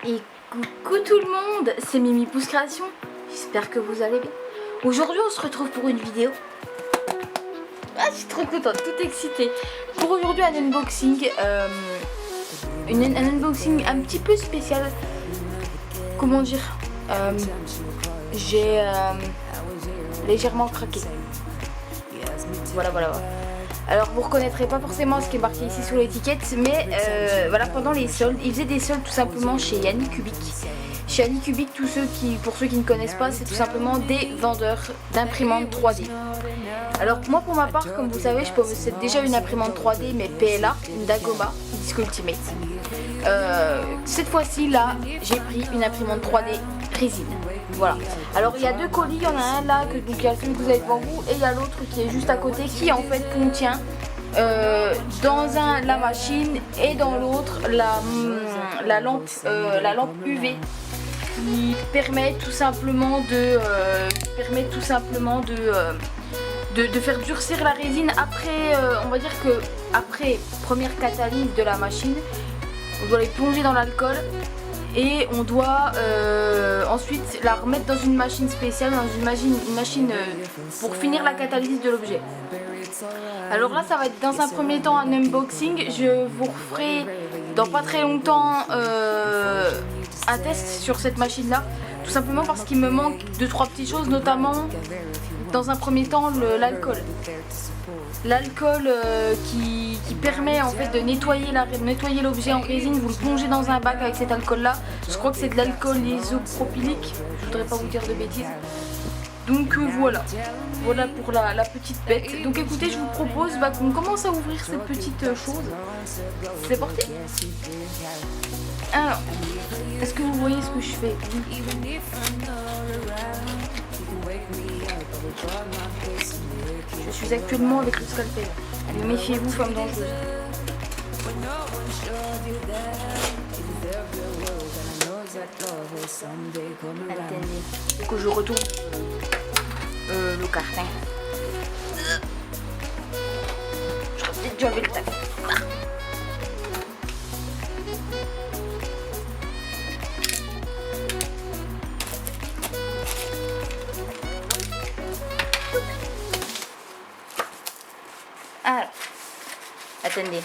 Et coucou tout le monde, c'est Mimi Pousse Création, j'espère que vous allez bien. Aujourd'hui on se retrouve pour une vidéo. Ah, je suis trop contente, toute excitée. Pour aujourd'hui un unboxing, un unboxing un petit peu spécial. Comment dire, j'ai légèrement craqué. Voilà. Alors vous reconnaîtrez pas forcément ce qui est marqué ici sur l'étiquette, mais voilà, pendant les soldes, ils faisaient des soldes tout simplement chez Yannick Kubik. Chez Yannick Kubik, pour ceux qui ne connaissent pas, c'est tout simplement des vendeurs d'imprimantes 3D. Alors moi pour ma part, comme vous savez, je possède déjà une imprimante 3D mais PLA, une Dagoma Disc Ultimate. Cette fois-ci là, j'ai pris une imprimante 3D résine. Voilà. Alors il y a deux colis, il y en a un là, donc il y a celui que vous avez devant vous et il y a l'autre qui est juste à côté qui en fait contient dans un la machine et dans l'autre la lampe UV qui permet tout simplement de faire durcir la résine après, on va dire que après première catalyse de la machine, on doit les plonger dans l'alcool et on doit ensuite la remettre dans une machine spéciale, dans une machine pour finir la catalyse de l'objet. Alors là ça va être dans un premier temps un unboxing, je vous referai dans pas très longtemps un test sur cette machine là, tout simplement parce qu'il me manque 2-3 petites choses, notamment dans un premier temps l'alcool. L'alcool qui permet en fait de nettoyer l'objet en résine. Vous le plongez dans un bac avec cet alcool là, je crois que c'est de l'alcool isopropylique, je voudrais pas vous dire de bêtises. Donc voilà pour la petite bête. Donc écoutez, je vous propose qu'on commence à ouvrir cette petite chose. C'est parti. Alors, est-ce que vous voyez ce que je fais? Je suis actuellement avec le scalpel. Allez, méfiez-vous, femme dangereuse. Attendez, que je retourne le carton. J'aurais peut-être dû enlever le tac. Alors, attendez.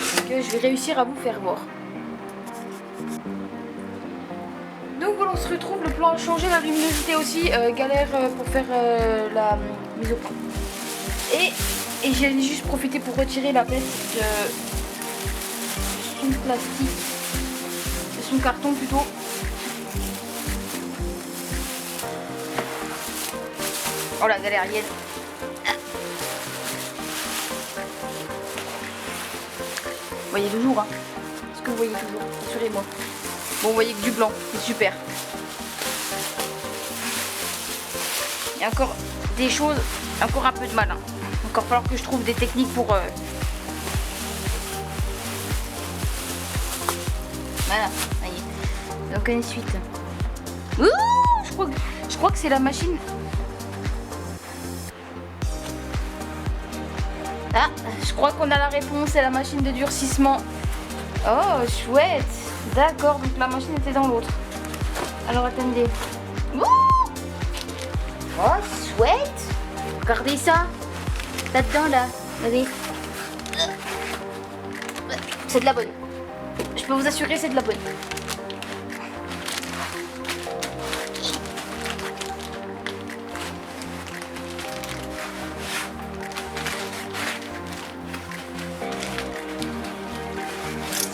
Est-ce que je vais réussir à vous faire voir? Donc voilà, on se retrouve, le plan a changé, la luminosité aussi, galère pour faire la mise au point. Et j'ai juste profité pour retirer la pièce de son plastique, de son carton plutôt. Oh la galérienne. Vous voyez toujours, hein? Est-ce que vous voyez toujours? Rassurez-moi. Bon, vous voyez que du blanc, c'est super. Il y a encore des choses, encore un peu de mal. Hein. Encore falloir que je trouve des techniques pour... Voilà, ça y est. Donc ensuite... Ouh, je crois que c'est la machine... Ah, je crois qu'on a la réponse, c'est la machine de durcissement. Oh, chouette. D'accord, donc la machine était dans l'autre. Alors attendez. Ouh, oh, chouette. Regardez ça. Là-dedans, là. Regardez. C'est de la bonne. Je peux vous assurer, c'est de la bonne.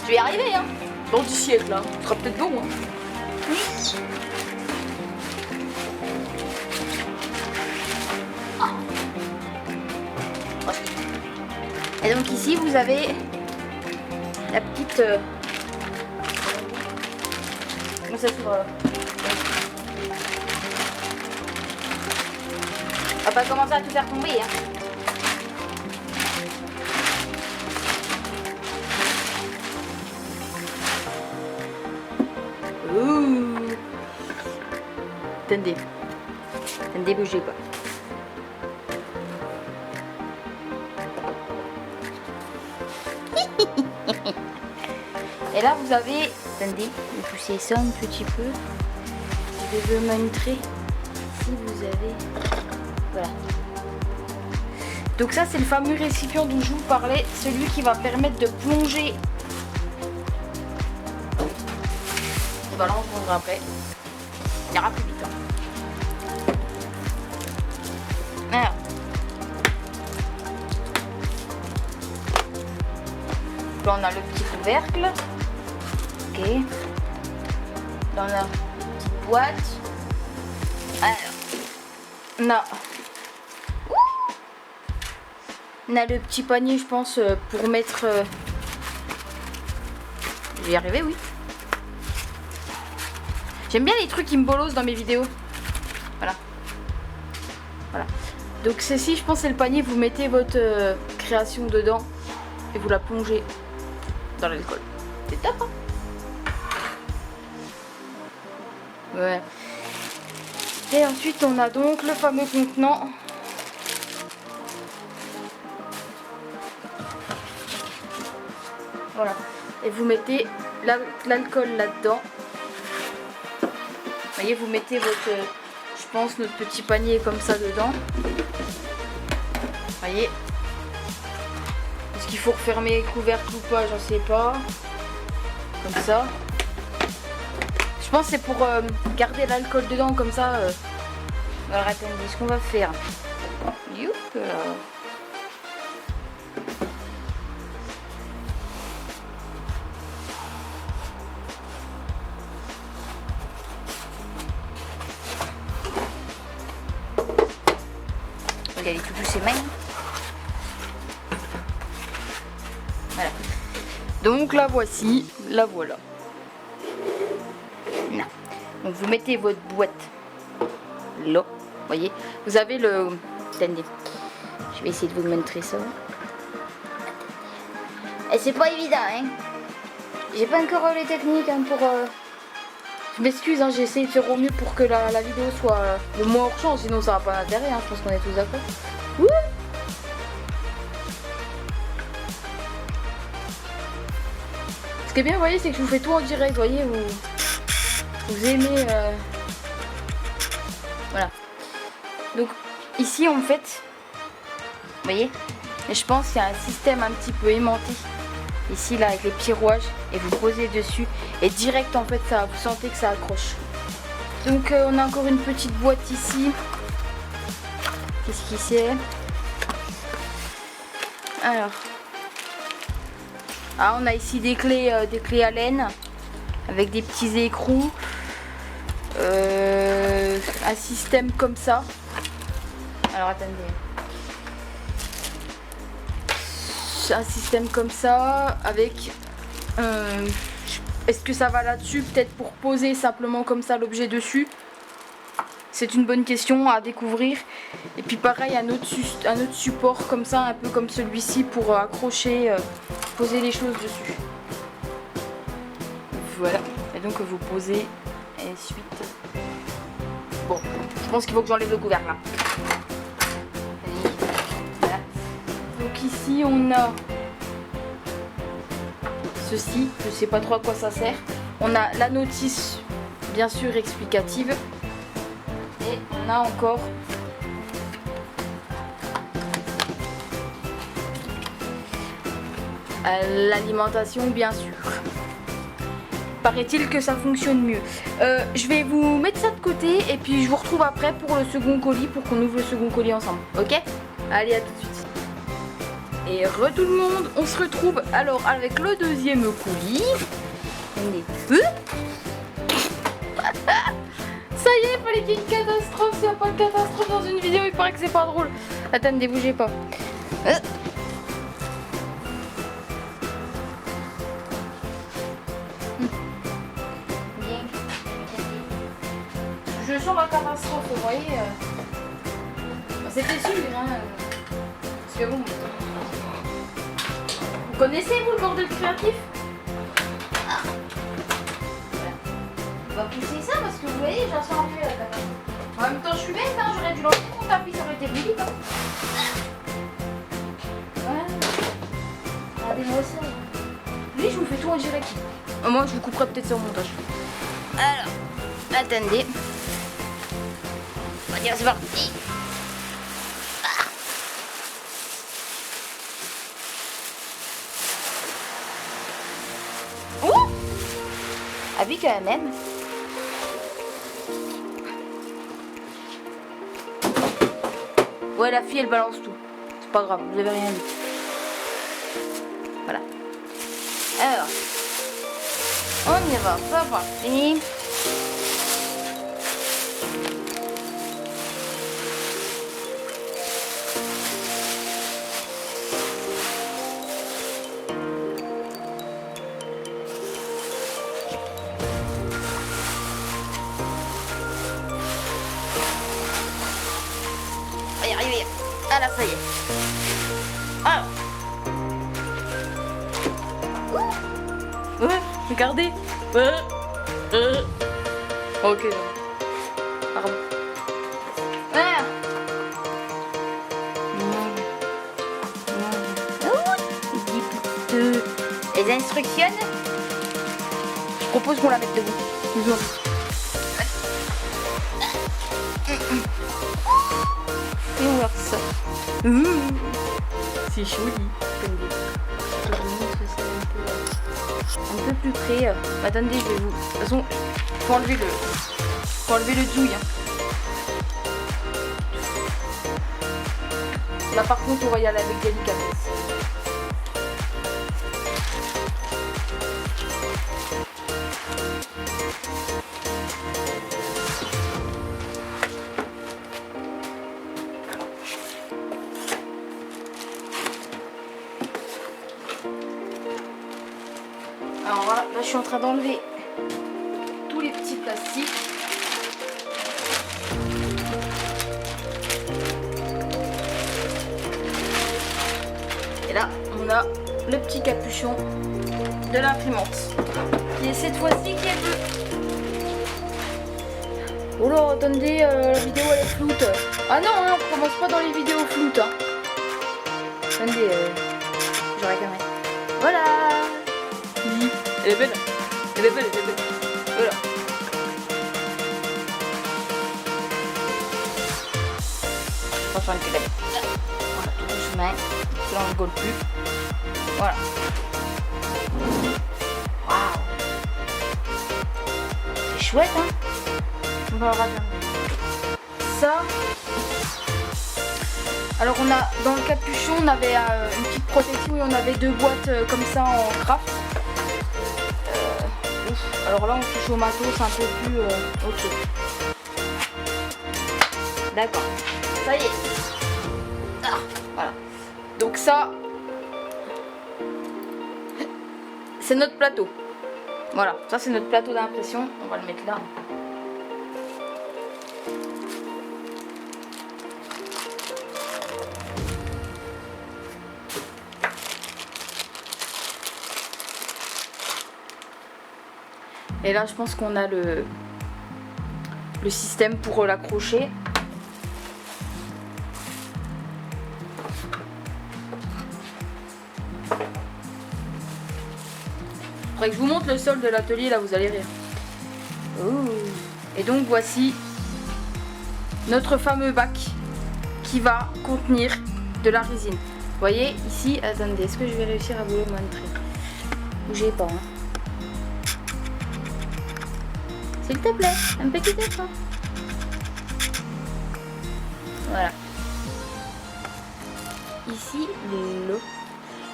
Je vais y arriver, hein. Dans du siècle, là. Ce sera peut-être bon, hein. Oui. Oh. Et donc ici, vous avez la petite... Comment ça s'ouvre là? On va pas commencer à tout faire tomber, hein. Ouh. Attendez, bougez pas. Et là vous avez, attendez, je vais pousser ça un petit peu. Je vais vous montrer si vous avez, voilà. Donc ça c'est le fameux récipient dont je vous parlais, celui qui va permettre de plonger. Et bah là on se prendra après. Il ira plus vite. Hein. Alors. Là on a le petit couvercle. Ok. Là on a une petite boîte. Alors. On a le petit panier je pense pour mettre... Je vais y arriver, oui. J'aime bien les trucs qui me bolossent dans mes vidéos. Voilà. Voilà. Donc ceci, je pense, c'est le panier. Vous mettez votre création dedans et vous la plongez dans l'alcool. C'est top, hein? Ouais. Et ensuite, on a donc le fameux contenant. Voilà. Et vous mettez l'alcool là-dedans. Vous voyez, vous mettez votre, je pense, notre petit panier comme ça dedans. Vous voyez. Est-ce qu'il faut refermer le couvercle ou pas? J'en sais pas. Comme ça. Je pense que c'est pour garder l'alcool dedans comme ça. Alors attendez, ce qu'on va faire. Youp. Regardez tout douce ses mains. Voilà. Donc la voici, la voilà. Non. Donc vous mettez votre boîte là. Vous voyez, vous avez le... Attendez, je vais essayer de vous montrer ça. Et c'est pas évident, hein. J'ai pas encore les techniques hein, pour... Je m'excuse, hein, j'ai essayé de faire au mieux pour que la vidéo soit le moins hors champ, sinon ça n'a pas d'intérêt, hein, je pense qu'on est tous d'accord. Ouh. Ce qui est bien, vous voyez, c'est que je vous fais tout en direct, vous voyez, vous aimez... Voilà. Donc ici en fait, vous voyez, et je pense qu'il y a un système un petit peu aimanté ici là avec les petits rouages et vous posez dessus et direct en fait ça, vous sentez que ça accroche. Donc on a encore une petite boîte ici. Qu'est-ce qui c'est? Alors, on a ici des clés à laine avec des petits écrous. Un système comme ça. Alors attendez. Un système comme ça avec est-ce que ça va là-dessus? Peut-être pour poser simplement comme ça l'objet dessus. C'est une bonne question à découvrir. Et puis pareil, un autre support comme ça, un peu comme celui-ci pour accrocher, poser les choses dessus. Voilà. Et donc vous posez et ensuite... Bon, je pense qu'il faut que j'enlève le couvercle là. Voilà. Donc ici on a ceci, je sais pas trop à quoi ça sert. On a la notice bien sûr explicative. Et on a encore l'alimentation bien sûr. Paraît-il que ça fonctionne mieux. Je vais vous mettre ça de côté et puis je vous retrouve après pour le second colis, pour qu'on ouvre le second colis ensemble. Ok? Allez, à tout de suite. Et tout le monde, on se retrouve alors avec le deuxième colis. Ça y est, il fallait qu'il y ait une catastrophe. S'il n'y a pas de catastrophe dans une vidéo, il paraît que c'est pas drôle. Attendez, bougez pas. Je sens la catastrophe, vous voyez. C'était sûr, hein. Parce que bon. Vous connaissez, vous, le bordel créatif? On va pousser ça parce que vous voyez, j'en sens un peu la catastrophe. En même temps, je suis bête, hein. J'aurais dû lancer mon tapis, ça aurait été plus vite. Hein. Ouais. Regardez-moi ça. Lui, je vous fais tout on dirait qui. Moi, je vous couperai peut-être ça au montage. Alors, attendez. On va dire c'est parti. Oh, ah oui, quand même. Ouais, la fille, elle balance tout. C'est pas grave, vous avez rien dit. Voilà. Alors, on y va, c'est parti. On va y arriver. Ah là, ça y est. Alors. Ouais, regardez. Ok. Pardon. Ah. Les instructions. Je propose qu'on la mette debout. Et on va ça. C'est joli. Je vais vous montrer ça un peu plus près. Attendez, je vais vous. De toute façon, faut enlever le douille. Là par contre, on va y aller avec délicatesse. Alors voilà, là je suis en train d'enlever tous les petits plastiques. Et là, on a le petit capuchon de l'imprimante. Qui est cette fois-ci qui est bleu. Oh là, attendez, la vidéo elle est floute. Ah non, hein, on commence pas dans les vidéos floutes. Hein. Attendez, j'aurais quand même. Voilà. Elle est belle. Elle est belle, elle est belle. Voilà. On va faire une pédale. Voilà, tout doucement. Là, on ne rigole plus. Voilà. Waouh. C'est chouette, hein. On va regarder. Ça. Alors, on a dans le capuchon, on avait une petite protection et on avait deux boîtes comme ça en craft. Alors là on touche au matos, c'est un peu plus ok. D'accord. Ça y est. Ah, voilà. Donc ça, c'est notre plateau. Voilà, ça c'est notre plateau d'impression. On va le mettre là. Et là, je pense qu'on a le système pour l'accrocher. Faudrait que je vous montre le sol de l'atelier, là, vous allez rire. Ouh. Et donc, voici notre fameux bac qui va contenir de la résine. Vous voyez, ici, attendez, est-ce que je vais réussir à vous le montrer? Bougez pas, hein. S'il te plaît, un petit effort. Voilà. Ici, l'eau.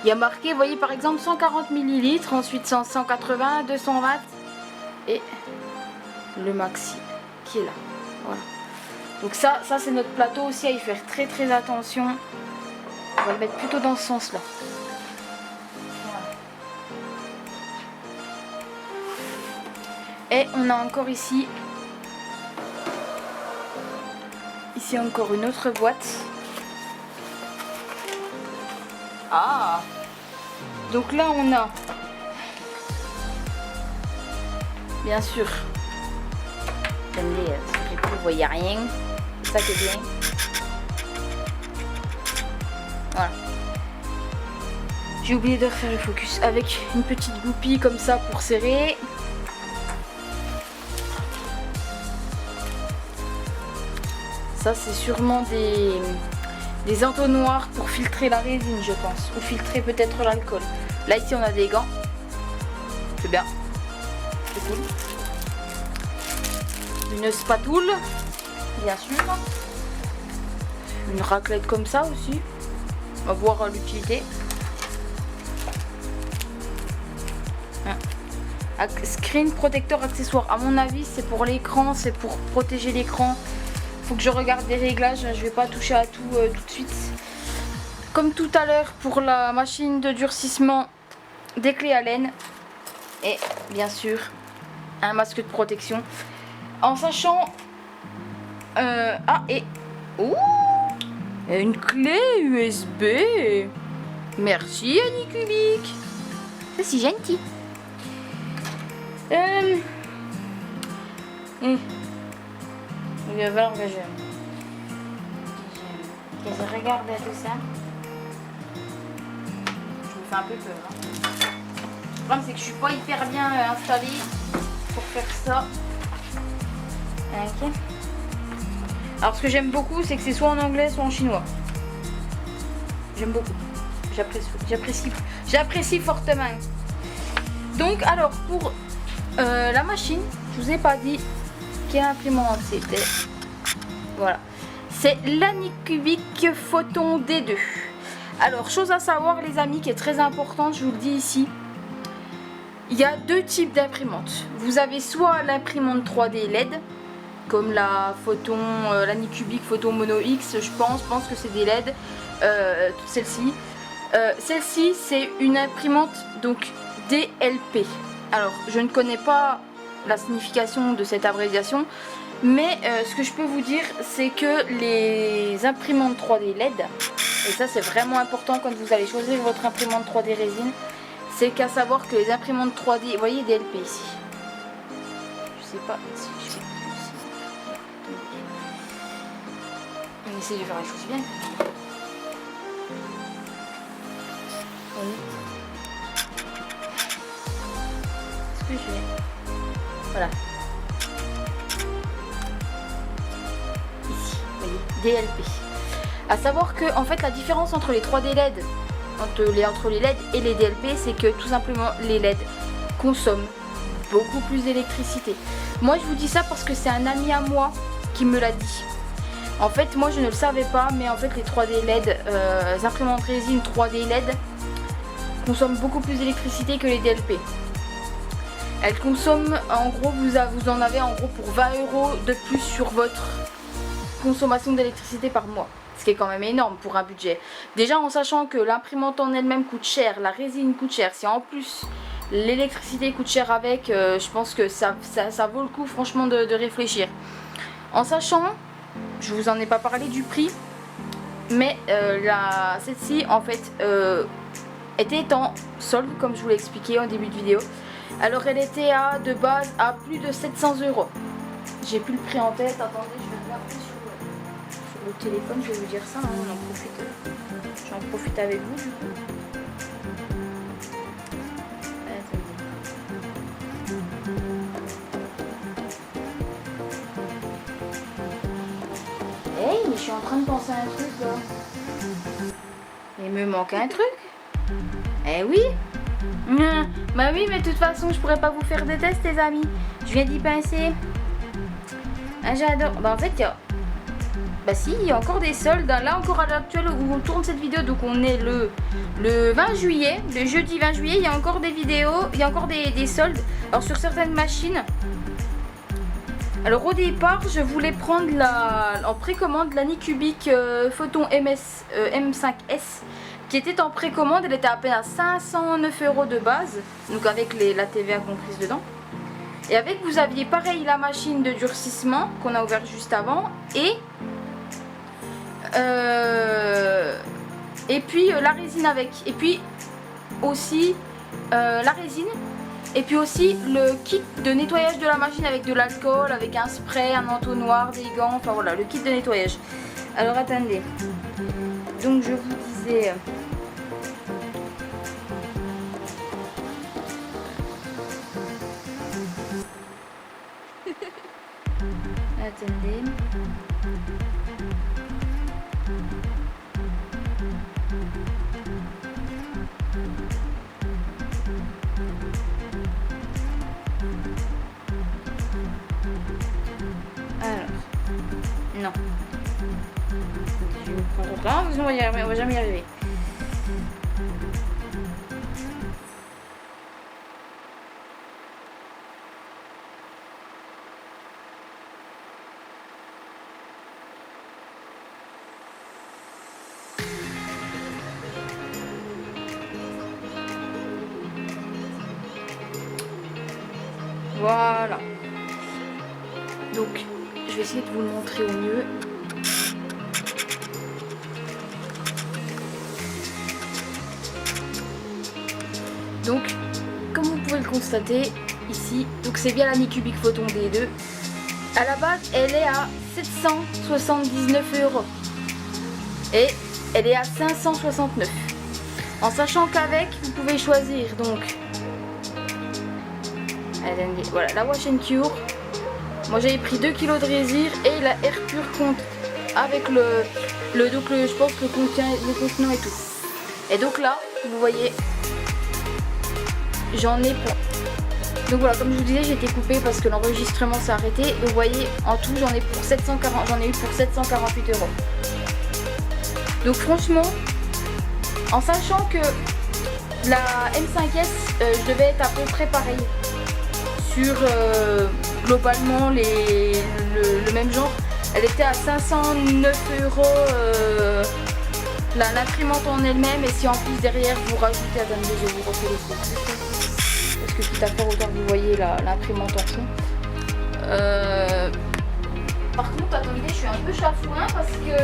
Il y a marqué, vous voyez par exemple 140 ml, ensuite 180, 220 et le maxi qui est là. Voilà. Donc ça c'est notre plateau aussi à y faire très très attention. On va le mettre plutôt dans ce sens là. Et on a encore ici encore une autre boîte. Ah, donc là on a bien sûr, attendez, vous voyez rien, c'est ça qui est bien. Voilà. J'ai oublié de refaire le focus avec une petite goupille comme ça pour serrer. Ça c'est sûrement des entonnoirs pour filtrer la résine je pense. Ou filtrer peut-être l'alcool. Là ici on a des gants. C'est bien. C'est cool. Une spatule. Bien sûr. Une raclette comme ça aussi. On va voir l'utilité. Screen protecteur accessoire. À mon avis c'est pour l'écran. C'est pour protéger l'écran. Faut que je regarde les réglages, je vais pas toucher à tout tout de suite. Comme tout à l'heure pour la machine de durcissement, des clés Allen et bien sûr un masque de protection. En sachant une clé USB. Merci Anycubic. Ça c'est gentil. Il va falloir que je regarde tout ça. Je me fais un peu peur. Hein. Le problème c'est que je suis pas hyper bien installée pour faire ça. Ok. Alors ce que j'aime beaucoup c'est que c'est soit en anglais soit en chinois. J'aime beaucoup. J'apprécie fortement. Donc alors pour la machine, je vous ai pas dit quelle imprimante c'était. Voilà. C'est l'Anycubic Photon D2. Alors, chose à savoir les amis qui est très importante, je vous le dis ici. Il y a deux types d'imprimantes. Vous avez soit l'imprimante 3D LED, comme la Photon, l'Anycubic Photon Mono X, je pense que c'est des LED. Celle-ci. Celle-ci, c'est une imprimante donc DLP. Alors, je ne connais pas la signification de cette abréviation, mais ce que je peux vous dire c'est que les imprimantes 3D LED, et ça c'est vraiment important quand vous allez choisir votre imprimante 3D résine, c'est qu'à savoir que les imprimantes 3D, vous voyez DLP ici, je sais pas si je fais ici, on essaie de faire les choses bien. Ce que je fais. Voilà. Ici, vous voyez, DLP. À savoir que en fait la différence entre les 3D LED, entre les LED et les DLP, c'est que tout simplement les LED consomment beaucoup plus d'électricité. Moi je vous dis ça parce que c'est un ami à moi qui me l'a dit. En fait moi je ne le savais pas, mais en fait les 3D LED, les imprimantes résine 3D LED consomment beaucoup plus d'électricité que les DLP. Elle consomme, en gros, vous en avez en gros pour 20 € de plus sur votre consommation d'électricité par mois. Ce qui est quand même énorme pour un budget. Déjà en sachant que l'imprimante en elle-même coûte cher, la résine coûte cher. Si en plus l'électricité coûte cher avec, je pense que ça vaut le coup franchement de réfléchir. En sachant, je vous en ai pas parlé du prix, mais celle-ci en fait était en solde comme je vous l'ai expliqué en début de vidéo. Alors elle était de base à plus de 700 €. J'ai plus le prix en tête, attendez, je vais regarder sur le téléphone, je vais vous dire ça, hein, j'en profite avec vous du coup. Hey, mais je suis en train de penser à un truc là. Il me manque un truc. Eh oui. Bah oui, mais de toute façon je pourrais pas vous faire des tests les amis. Je viens d'y penser. Ah j'adore. Bah en fait il y a... Bah si, il y a encore des soldes. Là encore à l'heure actuelle où on tourne cette vidéo, donc on est le 20 juillet, le jeudi 20 juillet, il y a encore des vidéos, il y a encore des soldes. Alors sur certaines machines. Alors au départ je voulais prendre en précommande l'Anycubic Photon M5S. Qui était en précommande, elle était à peine à 509 € de base, donc avec la TVA comprise dedans. Et avec vous aviez pareil la machine de durcissement qu'on a ouvert juste avant et puis la résine avec, et puis aussi la résine, et puis aussi le kit de nettoyage de la machine avec de l'alcool, avec un spray, un entonnoir, des gants, enfin voilà le kit de nettoyage. Alors attendez, donc je vous disais Attendez. Alors, non. Je vais me prendre autre temps, sinon on va jamais y arriver. Voilà. Donc, je vais essayer de vous le montrer au mieux. Donc, comme vous pouvez le constater ici, donc c'est bien la Nycubic Photon D2. À la base, elle est à 779 €. Et elle est à 569. En sachant qu'avec, vous pouvez choisir donc voilà, la Wash and Cure. Moi j'avais pris 2 kg de résine et la Air Pure compte avec je pense le contenant et tout. Et donc là, vous voyez, j'en ai pour. Donc voilà, comme je vous disais, j'ai été coupée parce que l'enregistrement s'est arrêté. Donc vous voyez, en tout j'en ai eu pour 748 €. Donc franchement, en sachant que la M5S, je devais être à peu près pareil sur globalement le même genre. Elle était à 509 € l'imprimante en elle-même, et si en plus derrière vous rajoutez, attendez, je vais vous refais les trucs parce que tout à fait autant que vous voyez l'imprimante en fond. Par contre, attendez, je suis un peu chafouin parce que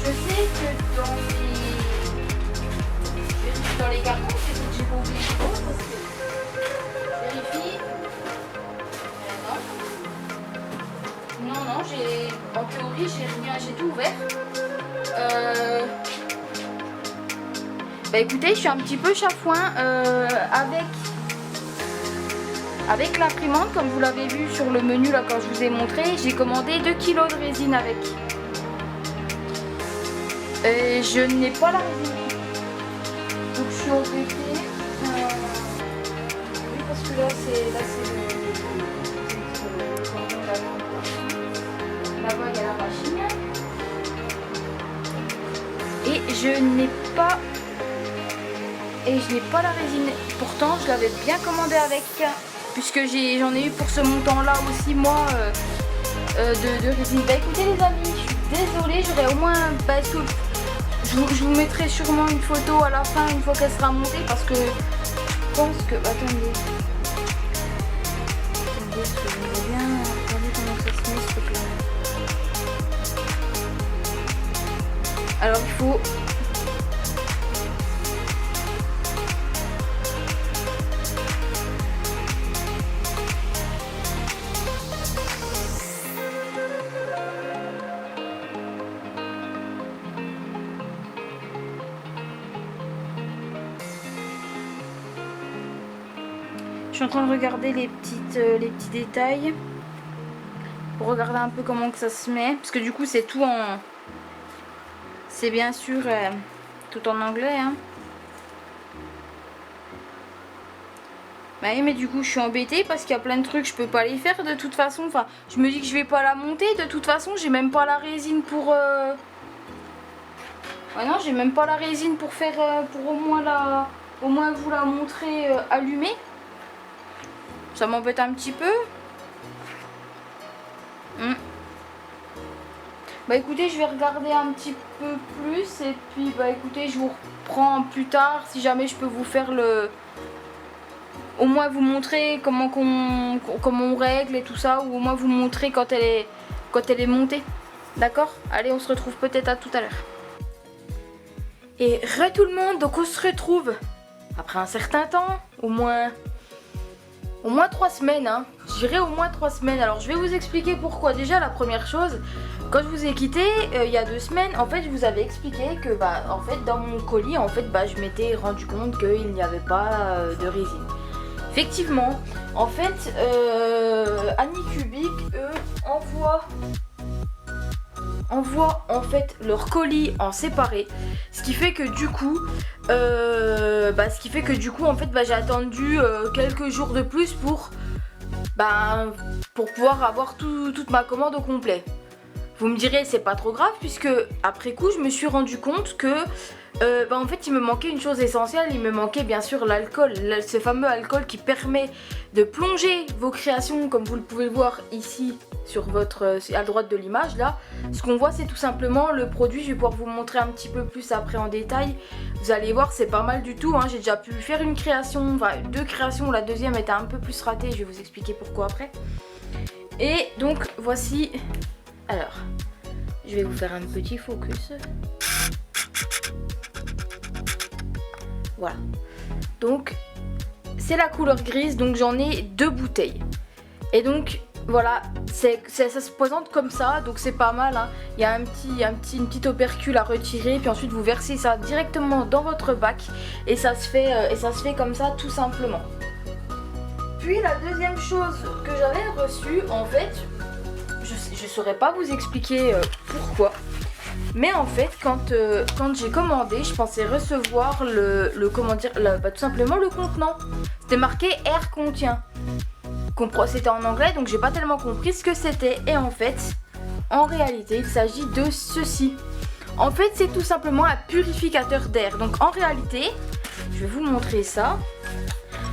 je sais que dans les cartons, c'est que j'ai pas oublié les choses parce que vérifie. Non, en théorie, j'ai tout ouvert. Bah écoutez, je suis un petit peu chafouin avec l'imprimante, comme vous l'avez vu sur le menu là quand je vous ai montré. J'ai commandé 2 kg de résine avec. Et je n'ai pas la résine. Donc je suis embêtée. Oui, parce que là c'est là-bas il y a la machine. Et je n'ai pas la résine. Pourtant je l'avais bien commandé avec, puisque j'en ai eu pour ce montant là aussi moi de résine. Bah écoutez les amis, je suis désolée, j'aurais au moins je vous mettrai sûrement une photo à la fin une fois qu'elle sera montée, parce que je pense que attendez, parce que je bien regarder comment ça se met ce truc là. Alors il faut je suis en train de regarder les petits détails pour regarder un peu comment que ça se met, parce que du coup c'est tout en, c'est bien sûr tout en anglais hein. Bah oui, mais du coup je suis embêtée parce qu'il y a plein de trucs je peux pas les faire de toute façon. Enfin je me dis que je vais pas la monter de toute façon, j'ai même pas la résine pour ouais non, j'ai même pas la résine pour faire pour au moins vous la montrer allumée. Ça m'embête un petit peu. Bah écoutez, je vais regarder un petit peu plus et puis bah écoutez, je vous reprends plus tard si jamais je peux vous faire au moins vous montrer comment on règle et tout ça, ou au moins vous montrer quand elle est montée. D'accord? Allez, on se retrouve peut-être à tout à l'heure. Et tout le monde, donc on se retrouve après un certain temps, au moins 3 semaines, hein. Je dirais au moins 3 semaines. Alors je vais vous expliquer pourquoi. Déjà la première chose, quand je vous ai quitté il y a 2 semaines, en fait je vous avais expliqué que bah en fait dans mon colis je m'étais rendu compte qu'il n'y avait pas de résine. Effectivement, En fait, Anycubic, eux, envoient en fait leur colis en séparé, ce qui fait que du coup en fait j'ai attendu quelques jours de plus pour pouvoir avoir toute ma commande au complet. Vous me direz c'est pas trop grave, puisque après coup je me suis rendu compte que en fait il me manquait une chose essentielle, il me manquait bien sûr l'alcool, ce fameux alcool qui permet de plonger vos créations, comme vous le pouvez le voir ici sur à droite de l'image là. Ce qu'on voit c'est tout simplement le produit, je vais pouvoir vous montrer un petit peu plus après en détail. Vous allez voir c'est pas mal du tout, hein. J'ai déjà pu faire une création, enfin 2 créations, la deuxième était un peu plus ratée, je vais vous expliquer pourquoi après. Et donc voici, alors je vais vous faire un petit focus. Voilà, donc c'est la couleur grise, donc j'en ai 2 bouteilles. Et donc voilà, ça se présente comme ça, donc c'est pas mal, hein. Il y a une petite opercule à retirer, puis ensuite vous versez ça directement dans votre bac et ça se fait comme ça tout simplement. Puis la deuxième chose que j'avais reçue, en fait, je saurais pas vous expliquer pourquoi. Mais en fait, quand j'ai commandé, je pensais recevoir tout simplement le contenant. C'était marqué air contient. C'était en anglais, donc j'ai pas tellement compris ce que c'était. Et en fait, en réalité, il s'agit de ceci. En fait, c'est tout simplement un purificateur d'air. Donc en réalité, je vais vous montrer ça.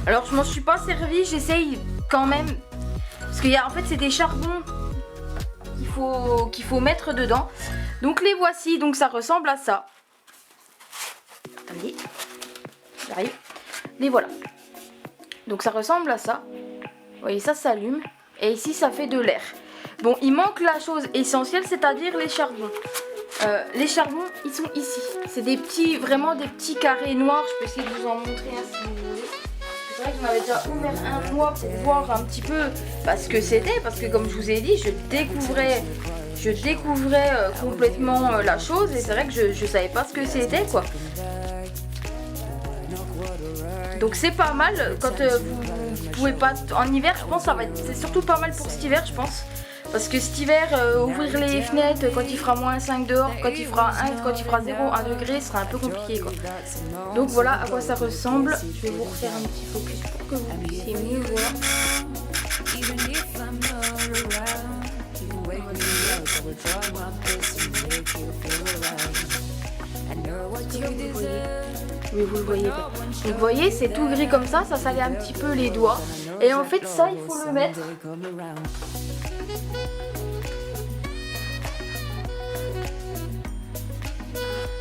Alors je m'en suis pas servi, j'essaye quand même. Parce qu'il y a, en fait, c'est des charbons qu'il faut mettre dedans. Donc les voici, donc ça ressemble à ça. Attendez, j'arrive. Les voilà. Donc ça ressemble à ça. Vous voyez, ça s'allume. Et ici, ça fait de l'air. Bon, il manque la chose essentielle, c'est-à-dire les charbons. Les charbons, ils sont ici. C'est vraiment des petits carrés noirs. Je peux essayer de vous en montrer un si vous voulez. C'est vrai que je m'avais déjà ouvert un mois pour voir un petit peu ce que c'était. Parce que comme je vous ai dit, je découvrais complètement la chose. Et c'est vrai que je savais pas ce que c'était, quoi. Donc c'est pas mal quand vous pouvez pas en hiver. Je pense que c'est surtout pas mal pour cet hiver, je pense, parce que cet hiver ouvrir les fenêtres quand il fera moins 5 dehors, quand il fera 0,1 degré, ce sera un peu compliqué, quoi. Donc voilà à quoi ça ressemble. Je vais vous refaire un petit focus pour que vous puissiez mieux voir. Oui, vous le voyez bien. Donc vous voyez, c'est tout gris comme ça salit un petit peu les doigts. Et en fait ça, il faut le mettre.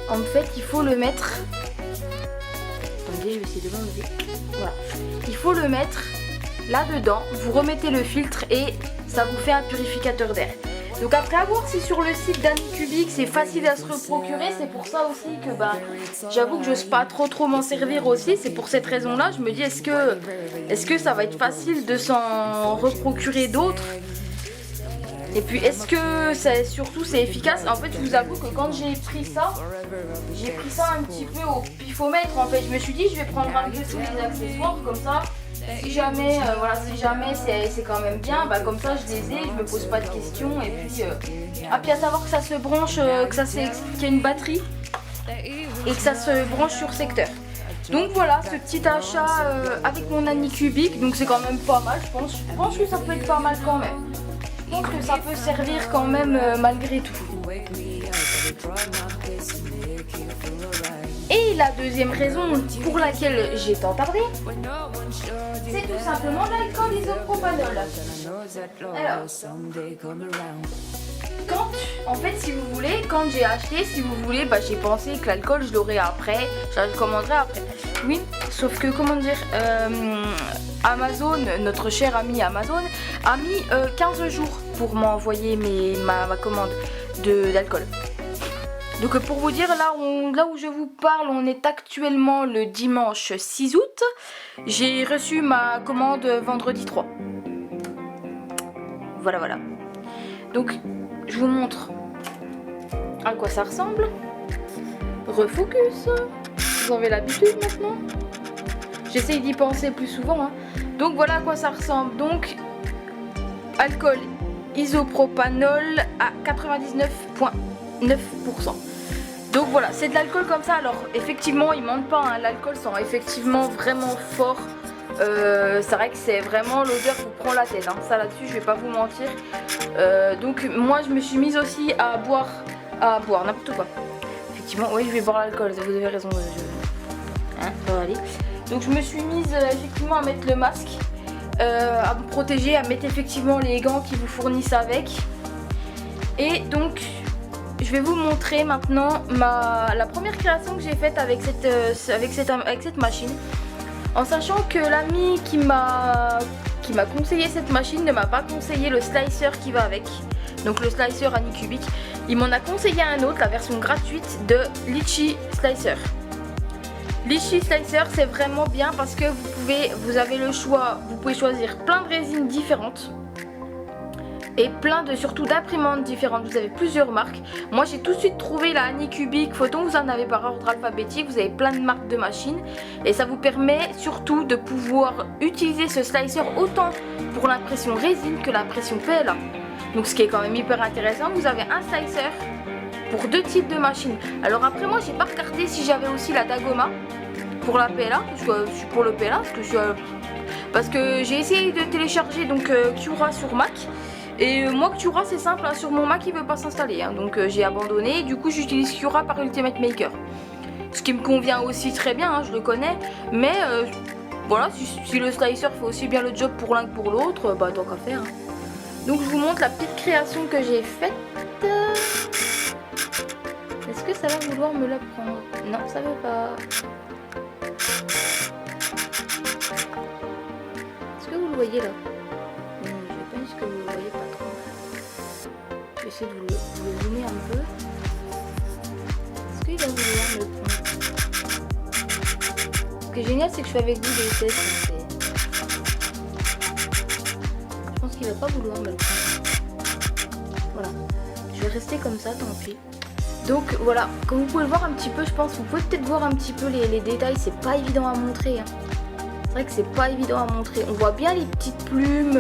En fait, il faut le mettre. Attendez, je vais essayer de l'enlever. Voilà. Il faut le mettre là-dedans. Vous remettez le filtre et ça vous fait un purificateur d'air. Donc après, à voir si sur le site d'Anycubic c'est facile à se procurer. C'est pour ça aussi que j'avoue que j'ose pas trop m'en servir aussi. C'est pour cette raison là, je me dis est-ce que ça va être facile de s'en reprocurer d'autres. Et puis est-ce que surtout c'est efficace. En fait je vous avoue que quand j'ai pris ça un petit peu au pifomètre. En fait je me suis dit je vais prendre un peu tous les accessoires comme ça. Si jamais c'est quand même bien, comme ça je les ai, je me pose pas de questions. Et puis à savoir que ça se branche, qu'il y a une batterie et que ça se branche sur secteur. Donc voilà, ce petit achat avec mon Anycubic, donc c'est quand même pas mal, je pense. Je pense que ça peut être pas mal quand même. Je pense que ça peut servir quand même malgré tout. Et la deuxième raison pour laquelle j'ai tant tardé, c'est tout simplement l'alcool isopropanol. Alors, en fait, si vous voulez, quand j'ai acheté, j'ai pensé que l'alcool je l'aurais après, je le commanderai après. Oui, sauf que Amazon, notre cher ami Amazon, a mis 15 jours pour m'envoyer ma commande d'alcool. Donc pour vous dire, là où je vous parle, on est actuellement le dimanche 6 août. J'ai reçu ma commande vendredi 3. Voilà. Donc je vous montre à quoi ça ressemble. Refocus. Vous avez l'habitude maintenant. J'essaye d'y penser plus souvent. Donc voilà à quoi ça ressemble. Donc alcool isopropanol à 99,9%. Donc voilà, c'est de l'alcool comme ça. Alors effectivement, il mentent pas, hein. L'alcool sent effectivement vraiment fort. C'est vrai que c'est vraiment l'odeur vous prend la tête, hein. Ça là-dessus, je vais pas vous mentir. Donc moi, je me suis mise aussi à boire n'importe quoi. Effectivement, oui, je vais boire l'alcool. Vous avez raison. Hein, ça va aller. Donc je me suis mise effectivement à mettre le masque, à me protéger, à mettre effectivement les gants qui vous fournissent avec. Et donc je vais vous montrer maintenant la première création que j'ai faite avec cette machine. En sachant que l'ami qui m'a conseillé cette machine ne m'a pas conseillé le slicer qui va avec. Donc le slicer Anycubic. Il m'en a conseillé un autre, la version gratuite de Litchi Slicer. Litchi Slicer, c'est vraiment bien parce que vous avez le choix, vous pouvez choisir plein de résines différentes. Et surtout d'imprimantes différentes. Vous avez plusieurs marques. Moi j'ai tout de suite trouvé la Anycubic Photon. Vous en avez par ordre alphabétique. Vous avez plein de marques de machines. Et ça vous permet surtout de pouvoir utiliser ce slicer autant pour l'impression résine que l'impression PLA. Donc ce qui est quand même hyper intéressant. Vous avez un slicer pour deux types de machines. Alors après moi j'ai pas regardé si j'avais aussi la Dagoma pour la PLA. Je suis pour le PLA parce que j'ai essayé de télécharger donc Cura sur Mac. Et moi Cura c'est simple, hein, sur mon Mac il veut pas s'installer, hein, donc j'ai abandonné. Du coup j'utilise Cura par Ultimate Maker, ce qui me convient aussi très bien, hein, je le connais. Mais voilà, si le slicer fait aussi bien le job pour l'un que pour l'autre, bah tant qu'à faire, hein. Donc je vous montre la petite création que j'ai faite. Est-ce que ça va vouloir me la prendre? Non, ça veut pas. Est-ce que vous le voyez là? Que vous ne voyez pas trop. Je vais essayer de vous le zoomer un peu. Est-ce qu'il va vouloir me le prendre? Ce qui est génial, c'est que je fais avec vous des tests. Je pense qu'il va pas vouloir me le prendre. Voilà. Je vais rester comme ça, tant pis. Donc voilà, comme vous pouvez le voir un petit peu, je pense, vous pouvez peut-être voir un petit peu les détails. C'est pas évident à montrer, hein. C'est vrai que c'est pas évident à montrer. On voit bien les petites plumes.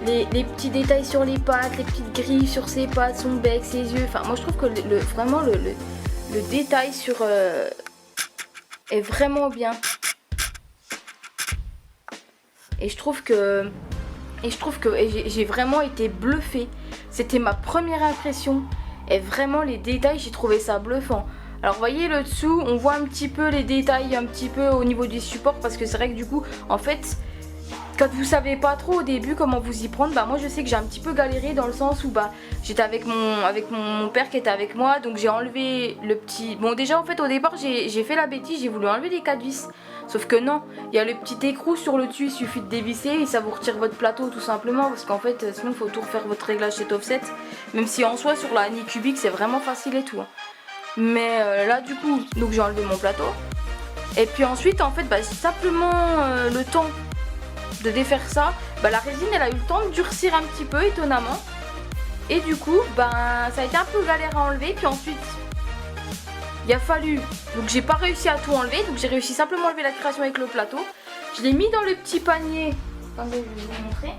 Les petits détails sur les pattes, les petites griffes sur ses pattes, son bec, ses yeux. Enfin, moi je trouve que vraiment le détail sur est vraiment bien. Et je trouve que j'ai vraiment été bluffée. C'était ma première impression. Et vraiment les détails, j'ai trouvé ça bluffant. Alors vous voyez le dessous, on voit un petit peu les détails un petit peu au niveau du support. Parce que c'est vrai que du coup, en fait, quand vous savez pas trop au début comment vous y prendre, bah moi je sais que j'ai un petit peu galéré dans le sens où bah j'étais avec mon père qui était avec moi, donc j'ai enlevé le petit. Bon déjà en fait au départ j'ai fait la bêtise, j'ai voulu enlever les 4 vis. Sauf que non, il y a le petit écrou sur le dessus, il suffit de dévisser et ça vous retire votre plateau tout simplement, parce qu'en fait sinon il faut tout refaire votre réglage cet offset. Même si en soi sur la Anycubic c'est vraiment facile et tout, hein. Mais là du coup, donc j'ai enlevé mon plateau. Et puis ensuite en fait bah simplement le temps de défaire ça, bah la résine elle a eu le temps de durcir un petit peu étonnamment. Et du coup bah ça a été un peu galère à enlever. Puis ensuite il a fallu, donc j'ai pas réussi à tout enlever, donc j'ai réussi simplement à enlever la création avec le plateau. Je l'ai mis dans le petit panier. Attendez, je vais vous montrer.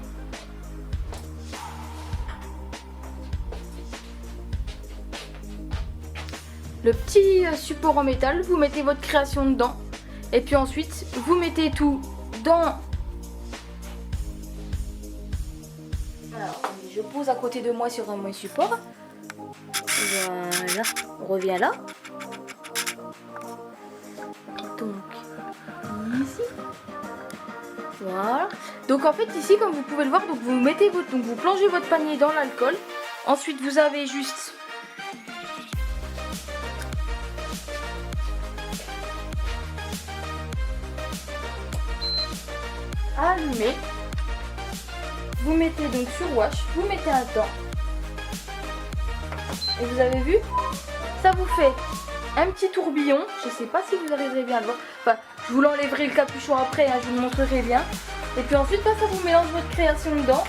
Le petit support en métal, vous mettez votre création dedans. Et puis ensuite vous mettez tout dans. Alors, je pose à côté de moi sur mon support. Voilà, on revient là. Donc, ici. Voilà. Donc en fait ici, comme vous pouvez le voir, donc vous mettez vous plongez votre panier dans l'alcool. Ensuite, vous avez juste à allumer. Vous mettez donc sur wash, vous mettez un temps. Et vous avez vu, ça vous fait un petit tourbillon. Je sais pas si vous arriverez bien à le voir. Enfin, je vous l'enlèverai le capuchon après, hein, je vous le montrerai bien. Et puis ensuite, ça vous mélange votre création dedans.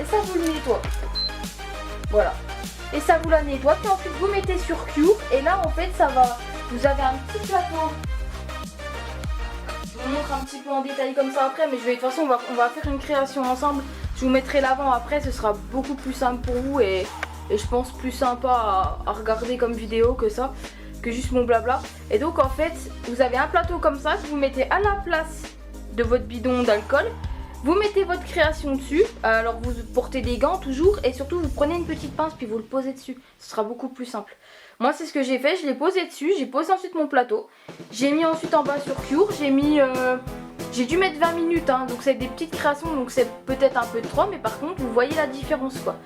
Et ça vous le nettoie. Voilà. Et ça vous la nettoie. Puis ensuite, vous mettez sur Cure. Et là, en fait, ça va. Vous avez un petit plateau. Je vous vous montre un petit peu en détail comme ça après, mais de toute façon on va faire une création ensemble. Je vous mettrai l'avant après, ce sera beaucoup plus simple pour vous et je pense plus sympa à regarder comme vidéo que ça, que juste mon blabla. Et donc en fait, vous avez un plateau comme ça que vous mettez à la place de votre bidon d'alcool. Vous mettez votre création dessus, alors vous portez des gants toujours et surtout vous prenez une petite pince puis vous le posez dessus. Ce sera beaucoup plus simple. Moi c'est ce que j'ai fait, je l'ai posé dessus, j'ai posé ensuite mon plateau. J'ai mis ensuite en bas sur cure, j'ai dû mettre 20 minutes, hein, donc c'est des petites créations, donc c'est peut-être un peu trop, mais par contre vous voyez la différence quoi.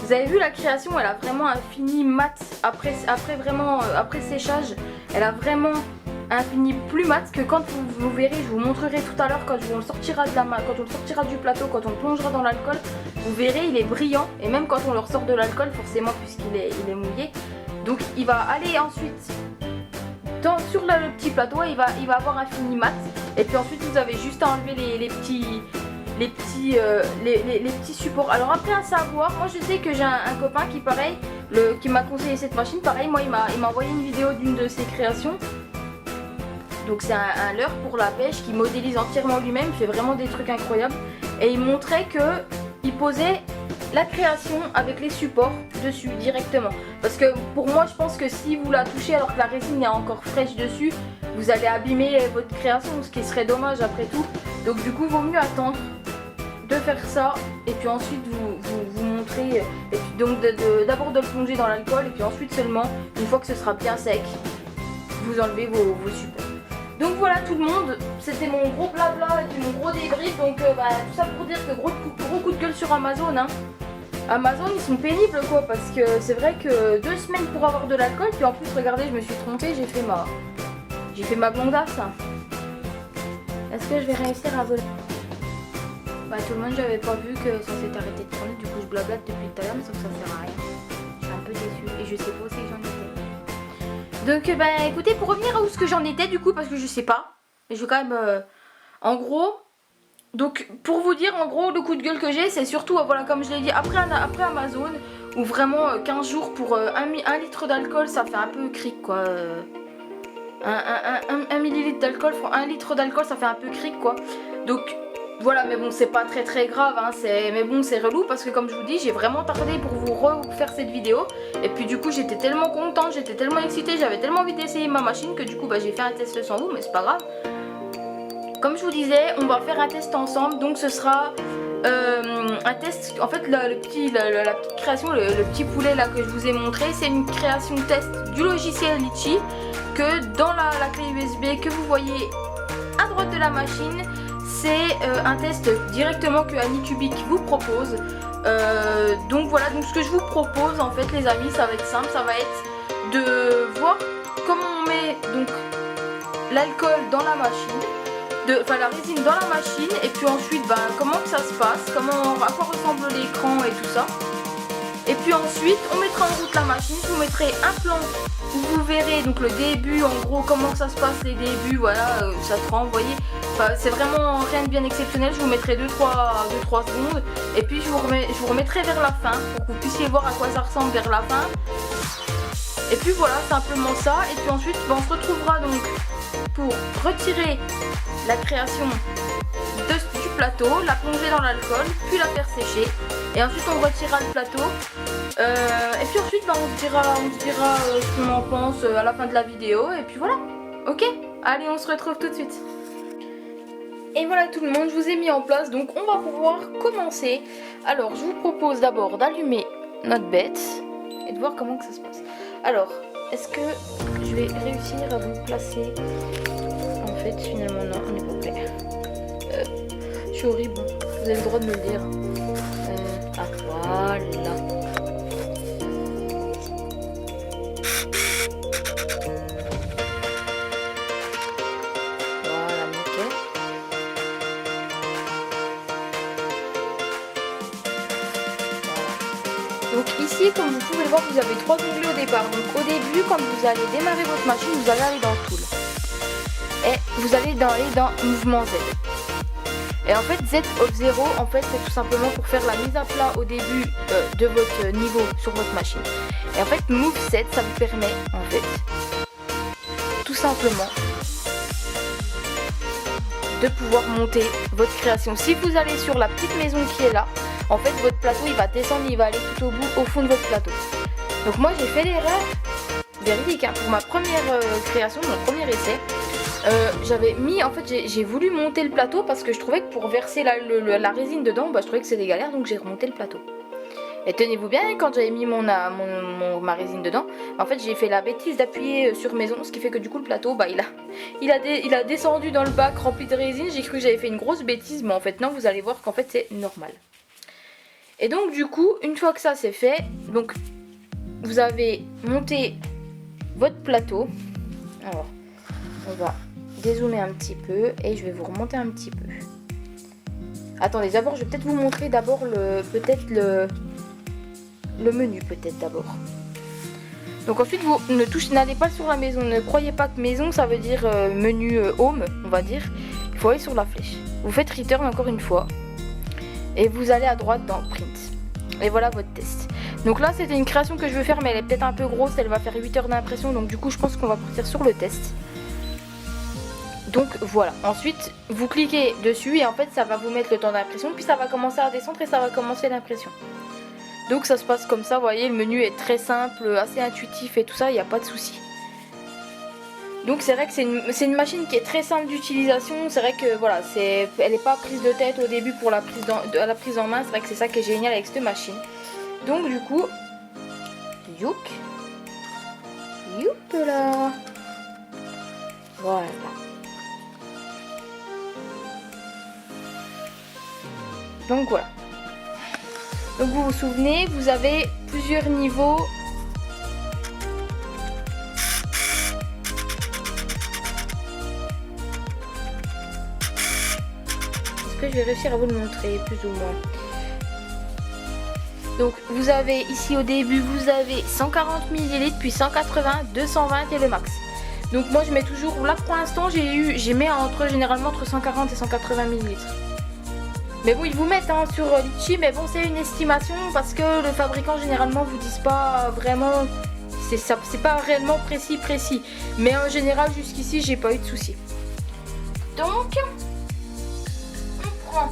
Vous avez vu la création, elle a vraiment un fini mat, après séchage, elle a vraiment un fini plus mat que quand vous verrez, je vous montrerai tout à l'heure quand on le sortira du plateau, quand on le plongera dans l'alcool, vous verrez il est brillant et même quand on le ressort de l'alcool forcément puisqu'il est mouillé. Donc il va aller ensuite sur le petit plateau, il va avoir un fini mat et puis ensuite vous avez juste à enlever les petits supports. Alors après à savoir, moi je sais que j'ai un copain qui pareil, qui m'a conseillé cette machine, pareil moi il m'a envoyé une vidéo d'une de ses créations. Donc c'est un leurre pour la pêche qui modélise entièrement lui-même, il fait vraiment des trucs incroyables. Et il montrait que il posait la création avec les supports dessus directement. Parce que pour moi je pense que si vous la touchez alors que la résine est encore fraîche dessus, vous allez abîmer votre création, ce qui serait dommage après tout. Donc du coup vaut mieux attendre de faire ça et puis ensuite vous montrer, et puis donc d'abord de le plonger dans l'alcool et puis ensuite seulement, une fois que ce sera bien sec, vous enlevez vos supports. Donc voilà tout le monde, c'était mon gros blabla et puis mon gros débrief. Donc tout ça pour dire que gros coup de gueule sur Amazon, hein. Amazon ils sont pénibles quoi, parce que c'est vrai que 2 semaines pour avoir de l'alcool, puis en plus regardez je me suis trompée, j'ai fait ma blondasse. Est-ce que je vais réussir à voler? Tout le monde j'avais pas vu que ça s'était arrêté de tourner, du coup je blablate depuis tout à l'heure mais sauf que ça sert à rien. Je suis un peu déçue et je sais pas où c'est que j'en étais. Donc écoutez, pour revenir à où ce que j'en étais du coup, parce que je sais pas, mais je vais quand même en gros, donc pour vous dire en gros le coup de gueule que j'ai c'est surtout voilà comme je l'ai dit après Amazon, où vraiment 15 jours pour 1 litre d'alcool ça fait un peu cric quoi. 1 millilitre d'alcool, 1 litre d'alcool ça fait un peu cric quoi. Donc voilà, mais bon c'est pas très grave hein, mais bon c'est relou parce que comme je vous dis j'ai vraiment tardé pour vous refaire cette vidéo. Et puis du coup j'étais tellement contente, j'étais tellement excitée, j'avais tellement envie d'essayer ma machine que du coup j'ai fait un test sans vous, mais c'est pas grave. Comme je vous disais, on va faire un test ensemble, donc ce sera un test, en fait la petite création, le petit poulet là que je vous ai montré, c'est une création test du logiciel Litchi que dans la clé USB que vous voyez à droite de la machine. C'est un test directement que Anycubic vous propose. Donc voilà, donc ce que je vous propose en fait les amis, ça va être simple, ça va être de voir comment on met donc l'alcool dans la machine, enfin la résine dans la machine, et puis ensuite comment que ça se passe, à quoi ressemble l'écran et tout ça. Et puis ensuite on mettra en route la machine, je vous mettrai un plan où vous verrez donc le début, en gros comment que ça se passe les débuts, voilà, ça se rend, vous voyez. Enfin, c'est vraiment rien de bien exceptionnel, je vous mettrai 2-3 secondes et puis je vous remettrai vers la fin pour que vous puissiez voir à quoi ça ressemble vers la fin. Et puis voilà, simplement ça. Et puis ensuite on se retrouvera donc pour retirer la création du plateau, la plonger dans l'alcool, puis la faire sécher. Et ensuite on retirera le plateau. Et puis ensuite on se dira ce qu'on en pense à la fin de la vidéo. Et puis voilà, ok, allez on se retrouve tout de suite. Et voilà tout le monde, je vous ai mis en place, donc on va pouvoir commencer. Alors je vous propose d'abord d'allumer notre bête et de voir comment que ça se passe. Alors, est-ce que je vais réussir à vous placer? En fait finalement non, on est pas prêt. Je suis horrible, vous avez le droit de me le dire. Voilà. Donc ici, comme vous pouvez le voir, vous avez 3 onglets au départ. Donc au début, quand vous allez démarrer votre machine, vous allez aller dans Tool. Et vous allez aller dans Mouvement Z. Et en fait, Z of 0, en fait, c'est tout simplement pour faire la mise à plat au début de votre niveau sur votre machine. Et en fait, Move 7, ça vous permet, en fait, tout simplement, de pouvoir monter votre création. Si vous allez sur la petite maison qui est là, en fait votre plateau il va descendre, il va aller tout au bout, au fond de votre plateau. Donc moi j'ai fait l'erreur véridique pour ma première création, mon premier essai. J'avais mis, en fait j'ai voulu monter le plateau parce que je trouvais que pour verser la résine dedans, je trouvais que c'était galère, donc j'ai remonté le plateau. Et tenez-vous bien, quand j'avais mis ma résine dedans, en fait j'ai fait la bêtise d'appuyer sur maison, ce qui fait que du coup le plateau, il a descendu dans le bac rempli de résine. J'ai cru que j'avais fait une grosse bêtise, mais en fait non, vous allez voir qu'en fait c'est normal. Et donc du coup, une fois que ça c'est fait, donc vous avez monté votre plateau. Alors, on va dézoomer un petit peu et je vais vous remonter un petit peu. Attendez, d'abord je vais peut-être vous montrer d'abord le menu peut-être d'abord. Donc ensuite vous n'allez pas sur la maison, ne croyez pas que maison ça veut dire menu home, on va dire. Il faut aller sur la flèche. Vous faites return encore une fois et vous allez à droite dans print. Et voilà votre test. Donc là c'était une création que je veux faire, mais elle est peut-être un peu grosse, elle va faire 8 heures d'impression, donc du coup je pense qu'on va partir sur le test. Donc voilà, ensuite vous cliquez dessus et en fait ça va vous mettre le temps d'impression, puis ça va commencer à descendre et ça va commencer l'impression. Donc ça se passe comme ça, vous voyez, le menu est très simple, assez intuitif et tout ça, il n'y a pas de souci. Donc c'est vrai que c'est une machine qui est très simple d'utilisation. C'est vrai que voilà, elle n'est pas prise de tête au début pour la prise en main. C'est vrai que c'est ça qui est génial avec cette machine. Donc du coup, youp là, voilà. Donc voilà. Donc vous vous souvenez, vous avez plusieurs niveaux. Est-ce que je vais réussir à vous le montrer plus ou moins? Donc vous avez ici au début, vous avez 140 ml, puis 180, 220 et le max. Donc moi je mets toujours, là pour l'instant j'ai mis généralement entre 140 et 180 ml. Mais bon, ils vous mettent sur Litchi, mais bon, c'est une estimation parce que le fabricant généralement vous disent pas vraiment, c'est pas réellement précis. Mais en général, jusqu'ici, j'ai pas eu de soucis. Donc, on prend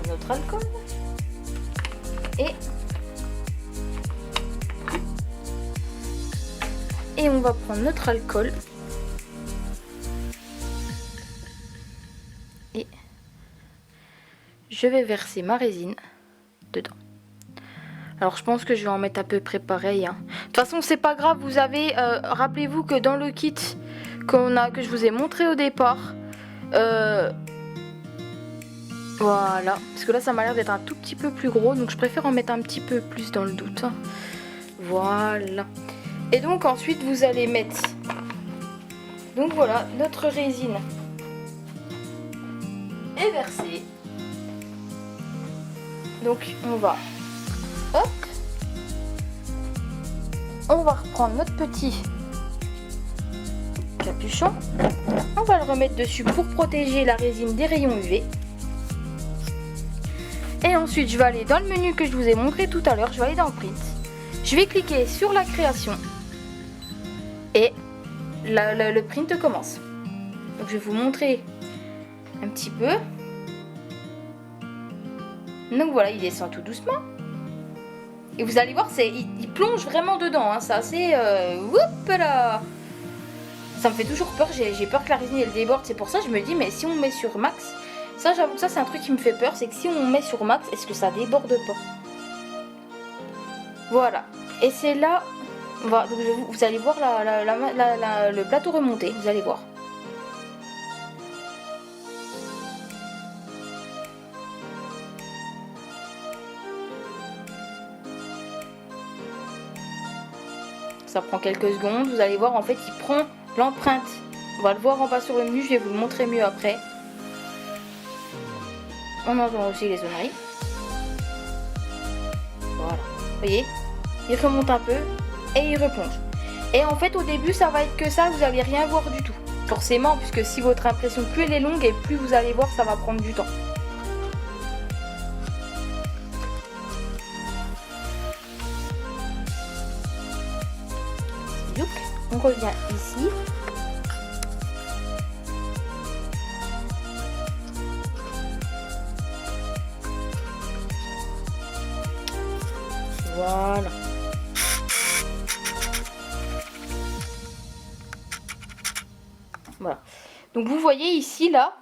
notre alcool et on va prendre notre alcool et je vais verser ma résine dedans. Alors je pense que je vais en mettre à peu près pareil. De toute façon c'est pas grave, vous avez, rappelez-vous que dans le kit que je vous ai montré au départ, voilà, parce que là ça m'a l'air d'être un tout petit peu plus gros, donc je préfère en mettre un petit peu plus dans le doute. Voilà. Et donc ensuite vous allez mettre, donc voilà, notre résine est versée. Donc on va, hop, on va reprendre notre petit capuchon, on va le remettre dessus pour protéger la résine des rayons UV. Et ensuite je vais aller dans le menu que je vous ai montré tout à l'heure, je vais aller dans print, je vais cliquer sur la création et le print commence. Donc je vais vous montrer un petit peu. Donc voilà, il descend tout doucement. Et vous allez voir, il plonge vraiment dedans. C'est assez... Whoop là. Ça me fait toujours peur. J'ai peur que la résine elle déborde. C'est pour ça que je me dis, mais si on met sur max... Ça, j'avoue que ça, c'est un truc qui me fait peur. C'est que si on met sur max, est-ce que ça déborde pas? Voilà. Et c'est là... Voilà, donc vous allez voir le plateau remonté. Vous allez voir. Ça prend quelques secondes, vous allez voir en fait il prend l'empreinte. On va le voir en bas sur le menu, je vais vous le montrer mieux après. On entend aussi les sonneries. Voilà, vous voyez, il remonte un peu et il replonge. Et en fait au début ça va être que ça, vous n'allez rien voir du tout. Forcément, puisque si votre impression plus elle est longue et plus vous allez voir ça va prendre du temps. On revient ici. Voilà. Donc vous voyez ici, là,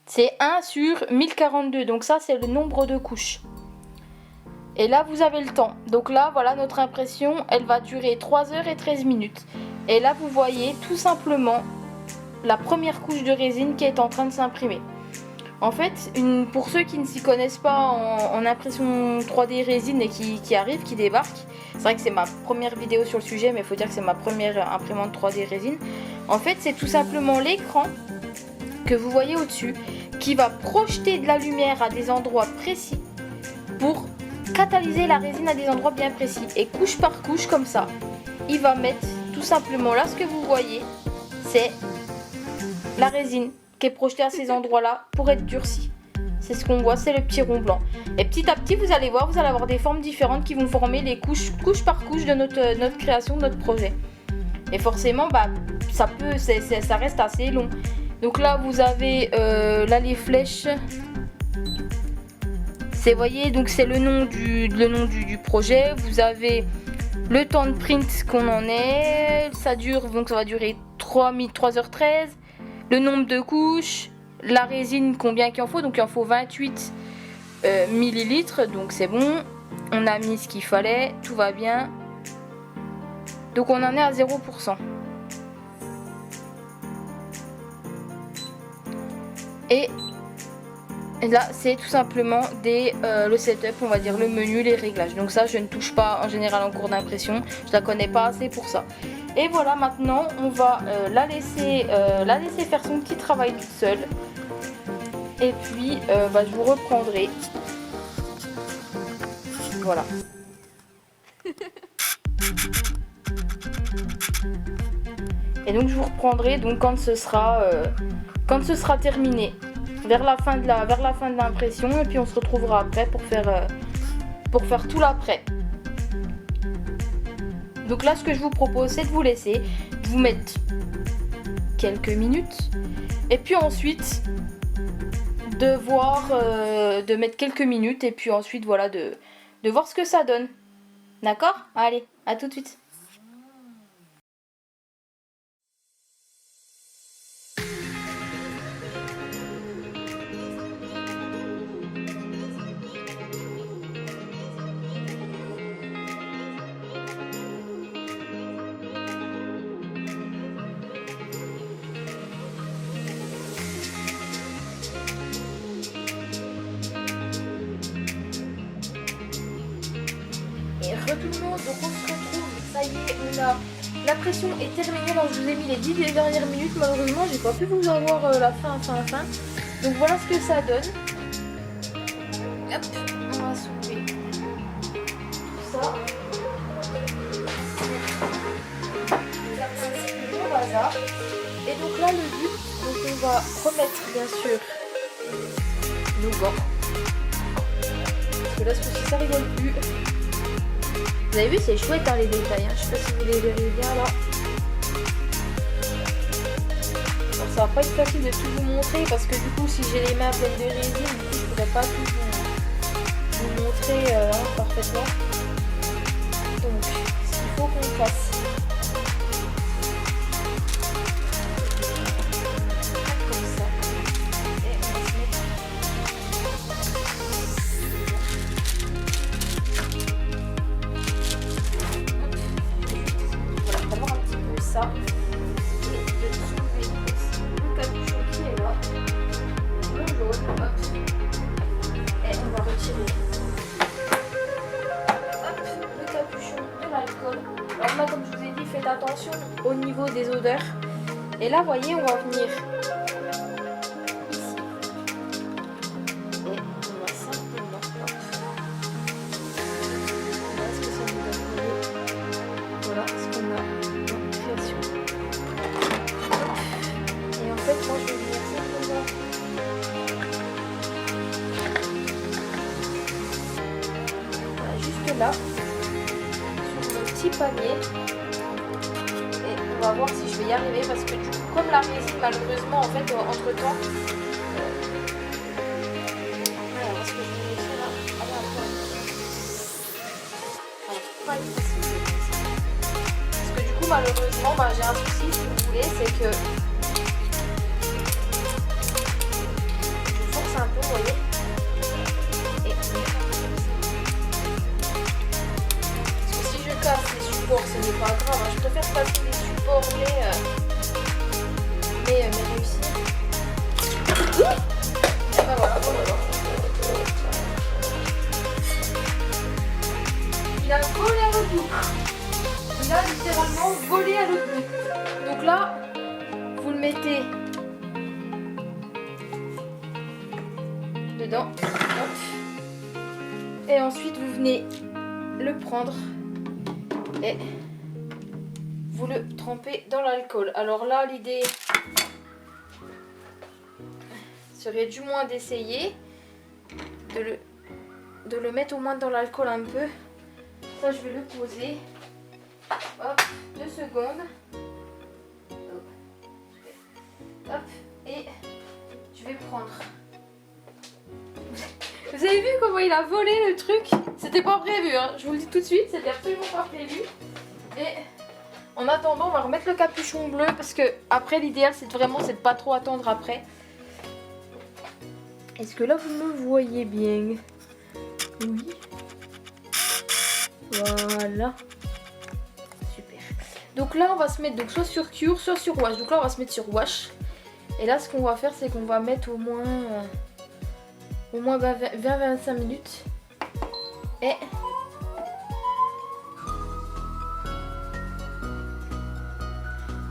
c'est 1 sur 1042. Donc ça, c'est le nombre de couches. Et là, vous avez le temps. Donc là, voilà, notre impression, elle va durer 3 heures et 13 minutes. Et là, vous voyez tout simplement la première couche de résine qui est en train de s'imprimer. En fait, pour ceux qui ne s'y connaissent pas en impression 3D résine et qui arrivent, qui débarquent, c'est vrai que c'est ma première vidéo sur le sujet, mais il faut dire que c'est ma première imprimante 3D résine. En fait, c'est tout simplement l'écran que vous voyez au-dessus qui va projeter de la lumière à des endroits précis pour catalyser la résine à des endroits bien précis. Et couche par couche, comme ça, il va mettre tout simplement, là, ce que vous voyez, c'est la résine qui est projetée à ces endroits-là pour être durcie. C'est ce qu'on voit, c'est le petit rond blanc. Et petit à petit, vous allez voir, vous allez avoir des formes différentes qui vont former les couches, couche par couche de notre création, de notre projet. Et forcément, bah, ça reste assez long. Donc là, vous avez là les flèches. C'est, voyez, donc c'est le nom du projet. Vous avez le temps de print qu'on en est. Ça dure, donc ça va durer 3h13. Le nombre de couches, la résine, combien qu'il en faut. Donc il en faut 28 millilitres, donc c'est bon. On a mis ce qu'il fallait, tout va bien. Donc on en est à 0%. Et là, c'est tout simplement le setup, on va dire le menu, les réglages. Donc ça, je ne touche pas en général en cours d'impression. Je la connais pas assez pour ça. Et voilà, maintenant, on va la laisser faire son petit travail toute seule. Et puis, je vous reprendrai. Voilà. Et donc, je vous reprendrai donc quand ce sera terminé. Vers la fin de l'impression. Et puis, on se retrouvera après pour faire tout l'après. Donc là, ce que je vous propose, c'est de vous laisser, de vous mettre quelques minutes. Et puis ensuite, de mettre quelques minutes. Et puis ensuite, voilà, de voir ce que ça donne. D'accord ? Allez, à tout de suite. Tout le monde, donc on se retrouve, ça y est, l'impression est terminée, donc je vous ai mis les 10 dernières minutes, malheureusement j'ai pas pu vous avoir la fin, donc voilà ce que ça donne. Hop, on va soulever tout ça, c'est le bazar, et donc là le but, donc on va remettre bien sûr nos gants, parce que là ce ça rigole plus. Vous avez vu, c'est chouette hein, les détails, hein. Je sais pas si vous les verrez bien là. Alors, ça va pas être facile de tout vous montrer parce que du coup si j'ai les mains pleines de résine, du coup, je pourrais pas tout vous montrer parfaitement. Donc ce qu'il faut qu'on fasse. Comme ça. Et on va se mettre. Ça et de soulever aussi le capuchon qui est là, le jaune, hop, et on va retirer hop, le capuchon de l'alcool. Alors là, comme je vous ai dit, faites attention au niveau des odeurs. Et là, voyez, on va venir ici et on va simplement hop. Voilà ce que ça nous donne. Voilà ce qu'on a. Et en fait, moi je vais venir simplement voilà, juste là sur le petit panier et on va voir si je vais y arriver parce que du coup, comme la résine malheureusement en fait entre temps voilà ce que je vais faire là parce que du coup malheureusement j'ai un souci si vous voulez, c'est que casse un peu, vous voyez. Et parce que si je casse les supports, ce n'est pas grave, hein. Je préfère passer les supports mais réussir. Et ben voilà, voilà. Il a volé à l'autre bout. Il a littéralement volé à l'autre bout. Donc là, vous le mettez dedans. Hop. Et ensuite, vous venez le prendre et vous le trempez dans l'alcool. Alors là, l'idée serait du moins d'essayer de le mettre au moins dans l'alcool un peu. Ça, je vais le poser. Hop, 2 secondes. Hop, et je vais prendre. Vous avez vu comment il a volé le truc? C'était pas prévu, hein. Je vous le dis tout de suite, c'était absolument pas prévu. Et en attendant, on va remettre le capuchon bleu parce que après, l'idéal, c'est de pas trop attendre après. Est-ce que là, vous me voyez bien? Oui. Voilà. Super. Donc là, on va se mettre donc soit sur Cure, soit sur Wash. Donc là, on va se mettre sur Wash. Et là, ce qu'on va faire, c'est qu'on va mettre au moins 20-25 minutes. Et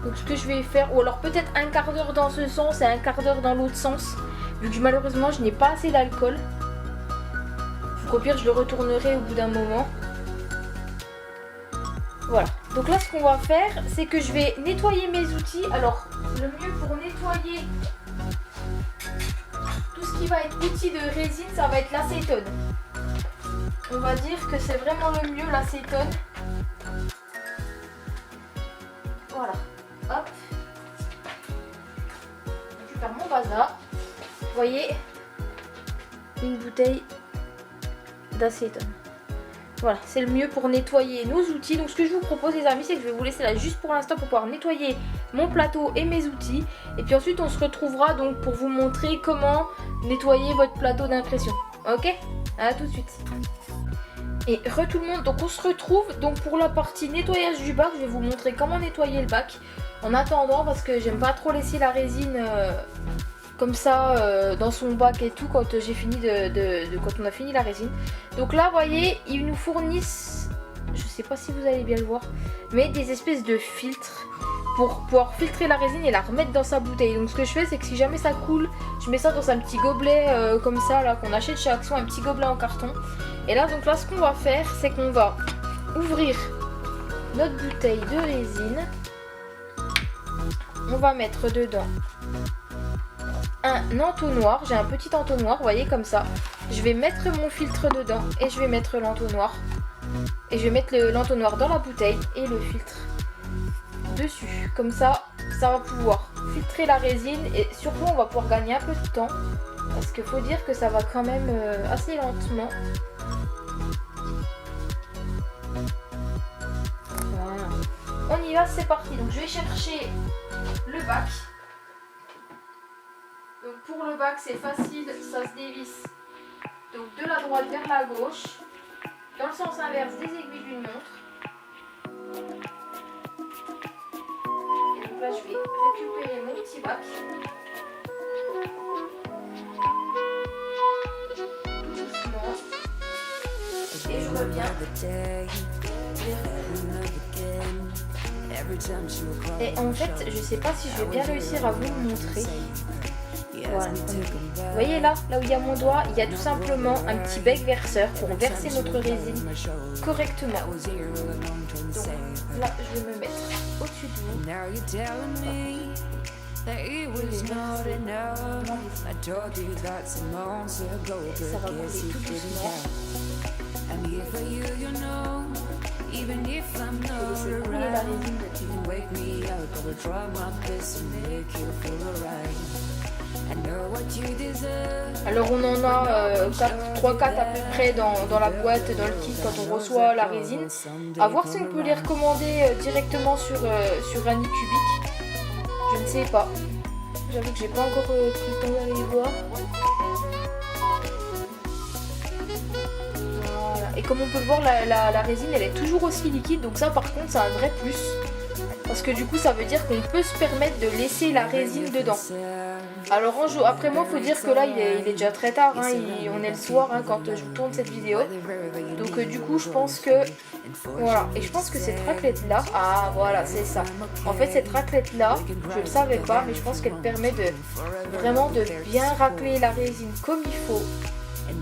donc ce que je vais faire, ou alors peut-être un quart d'heure dans ce sens et un quart d'heure dans l'autre sens, vu que malheureusement je n'ai pas assez d'alcool. Au pire, je le retournerai au bout d'un moment. Voilà. Donc là, ce qu'on va faire, c'est que je vais nettoyer mes outils. Alors, le mieux pour nettoyer tout ce qui va être outil de résine, ça va être l'acétone. On va dire que c'est vraiment le mieux, l'acétone. Voilà. Hop. Je récupère mon bazar. Vous voyez, une bouteille d'acétone. Voilà, c'est le mieux pour nettoyer nos outils. Donc ce que je vous propose les amis, c'est que je vais vous laisser là juste pour l'instant pour pouvoir nettoyer mon plateau et mes outils. Et puis ensuite on se retrouvera donc pour vous montrer comment nettoyer votre plateau d'impression. Ok? À tout de suite. Et tout le monde, donc on se retrouve donc pour la partie nettoyage du bac. Je vais vous montrer comment nettoyer le bac. En attendant, parce que j'aime pas trop laisser la résine comme ça dans son bac et tout quand j'ai fini quand on a fini la résine. Donc là, vous voyez, ils nous fournissent, je sais pas si vous allez bien le voir, mais des espèces de filtres pour pouvoir filtrer la résine et la remettre dans sa bouteille. Donc ce que je fais, c'est que si jamais ça coule, je mets ça dans un petit gobelet comme ça là qu'on achète chez Action, un petit gobelet en carton. Et là, donc là, ce qu'on va faire, c'est qu'on va ouvrir notre bouteille de résine. On va mettre dedans un entonnoir. J'ai un petit entonnoir, vous voyez, comme ça. Je vais mettre mon filtre dedans et je vais mettre l'entonnoir. Et je vais mettre l'entonnoir dans la bouteille et le filtre dessus. Comme ça, ça va pouvoir filtrer la résine et surtout, on va pouvoir gagner un peu de temps. Parce qu'il faut dire que ça va quand même assez lentement. Voilà. On y va, c'est parti. Donc je vais chercher le bac. Donc pour le bac, c'est facile, ça se dévisse donc de la droite vers la gauche, dans le sens inverse des aiguilles d'une montre. Et donc là, je vais récupérer mon petit bac. Tout doucement. Et je reviens. Et en fait, je sais pas si je vais bien réussir à vous le montrer. Voilà. Vous voyez là où il y a mon doigt, il y a tout simplement un petit bec verseur pour verser notre résine correctement. Donc là, je vais me mettre au-dessus de vous. Ça va couler tout doucement. La résine alors on en a 3-4 à peu près dans la boîte, dans le kit quand on reçoit la résine. À voir si on peut les recommander directement sur un e-cubic. Je ne sais pas. J'avoue que j'ai pas encore pris le temps d'aller voir. Et comme on peut le voir, la résine elle est toujours aussi liquide, donc ça par contre c'est un vrai plus. Parce que du coup ça veut dire qu'on peut se permettre de laisser la résine dedans. Alors après moi il faut dire que là il est déjà très tard, hein, on est le soir hein, quand je vous tourne cette vidéo. Donc du coup je pense que voilà, et je pense que cette raclette là, ah voilà c'est ça. En fait cette raclette là, je ne le savais pas, mais je pense qu'elle permet de vraiment de bien racler la résine comme il faut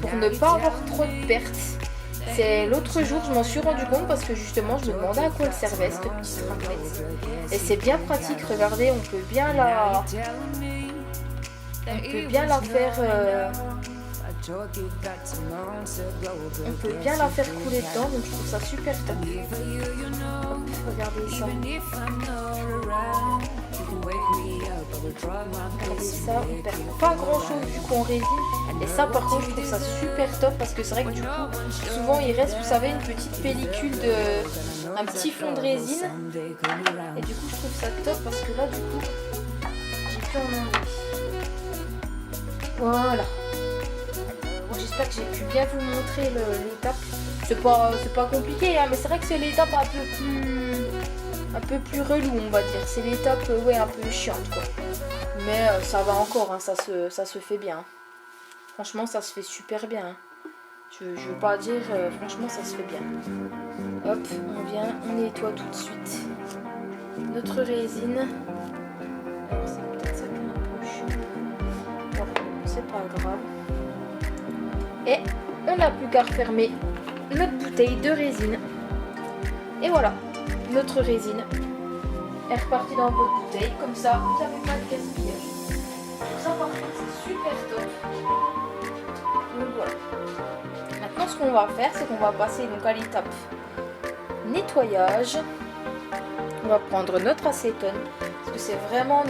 pour ne pas avoir trop de pertes. C'est l'autre jour je m'en suis rendu compte parce que justement je me demandais à quoi elle servait cette petite raclette. Et c'est bien pratique, regardez, on peut bien la faire on peut bien la faire couler dedans, donc je trouve ça super top. Hop, regardez ça. Regardez ça, on perd pas grand chose du coup en résine. Et ça par contre je trouve ça super top parce que c'est vrai que du coup souvent il reste, vous savez, une petite pellicule un petit fond de résine. Et du coup je trouve ça top parce que là du coup j'ai pu en enlever. Voilà. J'espère que j'ai pu bien vous montrer l'étape. C'est pas compliqué hein, mais c'est vrai que c'est l'étape un peu plus relou on va dire. C'est l'étape ouais, un peu chiante quoi. Mais ça va encore, hein, ça se fait bien. Franchement ça se fait super bien. Hein. Je veux pas dire, franchement ça se fait bien. Hop, on nettoie tout de suite notre résine. Alors ça peut-être ça fait un peu chiant. Bon, c'est pas grave. Et on n'a plus qu'à refermer notre bouteille de résine. Et voilà, notre résine est repartie dans votre bouteille. Comme ça, vous n'avez pas de gaspillage. Donc ça par contre c'est super top. Donc voilà. Maintenant ce qu'on va faire, c'est qu'on va passer donc à l'étape nettoyage. On va prendre notre acétone. Parce que c'est vraiment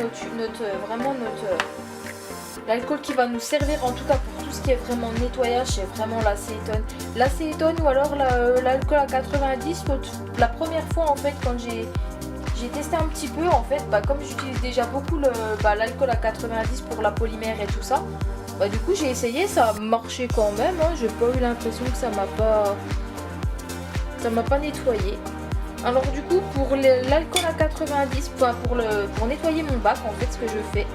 l'alcool qui va nous servir en tout cas pour tout ce qui est vraiment nettoyage, c'est vraiment l'acétone. L'acétone ou alors l'alcool à 90, la première fois en fait quand j'ai testé un petit peu en fait, comme j'utilise déjà beaucoup l'alcool à 90 pour la polymère et tout ça, du coup j'ai essayé, ça a marché quand même, hein, j'ai pas eu l'impression que ça m'a pas nettoyé. Alors du coup pour l'alcool à 90, pour nettoyer mon bac en fait ce que je fais,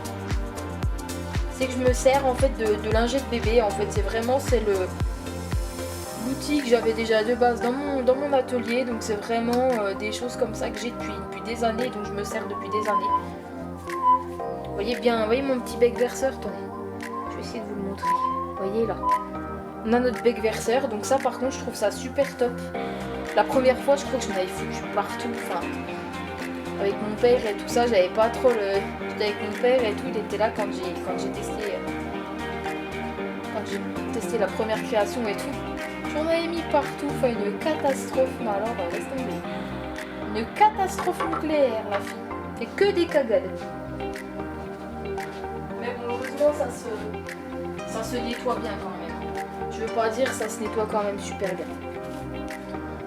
c'est que je me sers en fait de lingette bébé. En fait c'est l'outil que j'avais déjà de base dans mon atelier, donc c'est vraiment des choses comme ça que j'ai depuis des années, donc je me sers depuis des années. Vous voyez mon petit bec verseur, je vais essayer de vous le montrer. Vous voyez là, on a notre bec verseur, donc ça par contre je trouve ça super top. La première fois je crois que j'en avais foutu partout, enfin avec mon père et tout ça, j'avais pas trop j'étais avec mon père et tout, il était là quand j'ai testé la première création et tout. J'en avais mis partout, enfin une catastrophe, mais alors laisse tomber. Une catastrophe nucléaire la fille. C'est que des cagades. Mais bon, heureusement ça se nettoie bien quand même. Je veux pas dire ça se nettoie quand même super bien.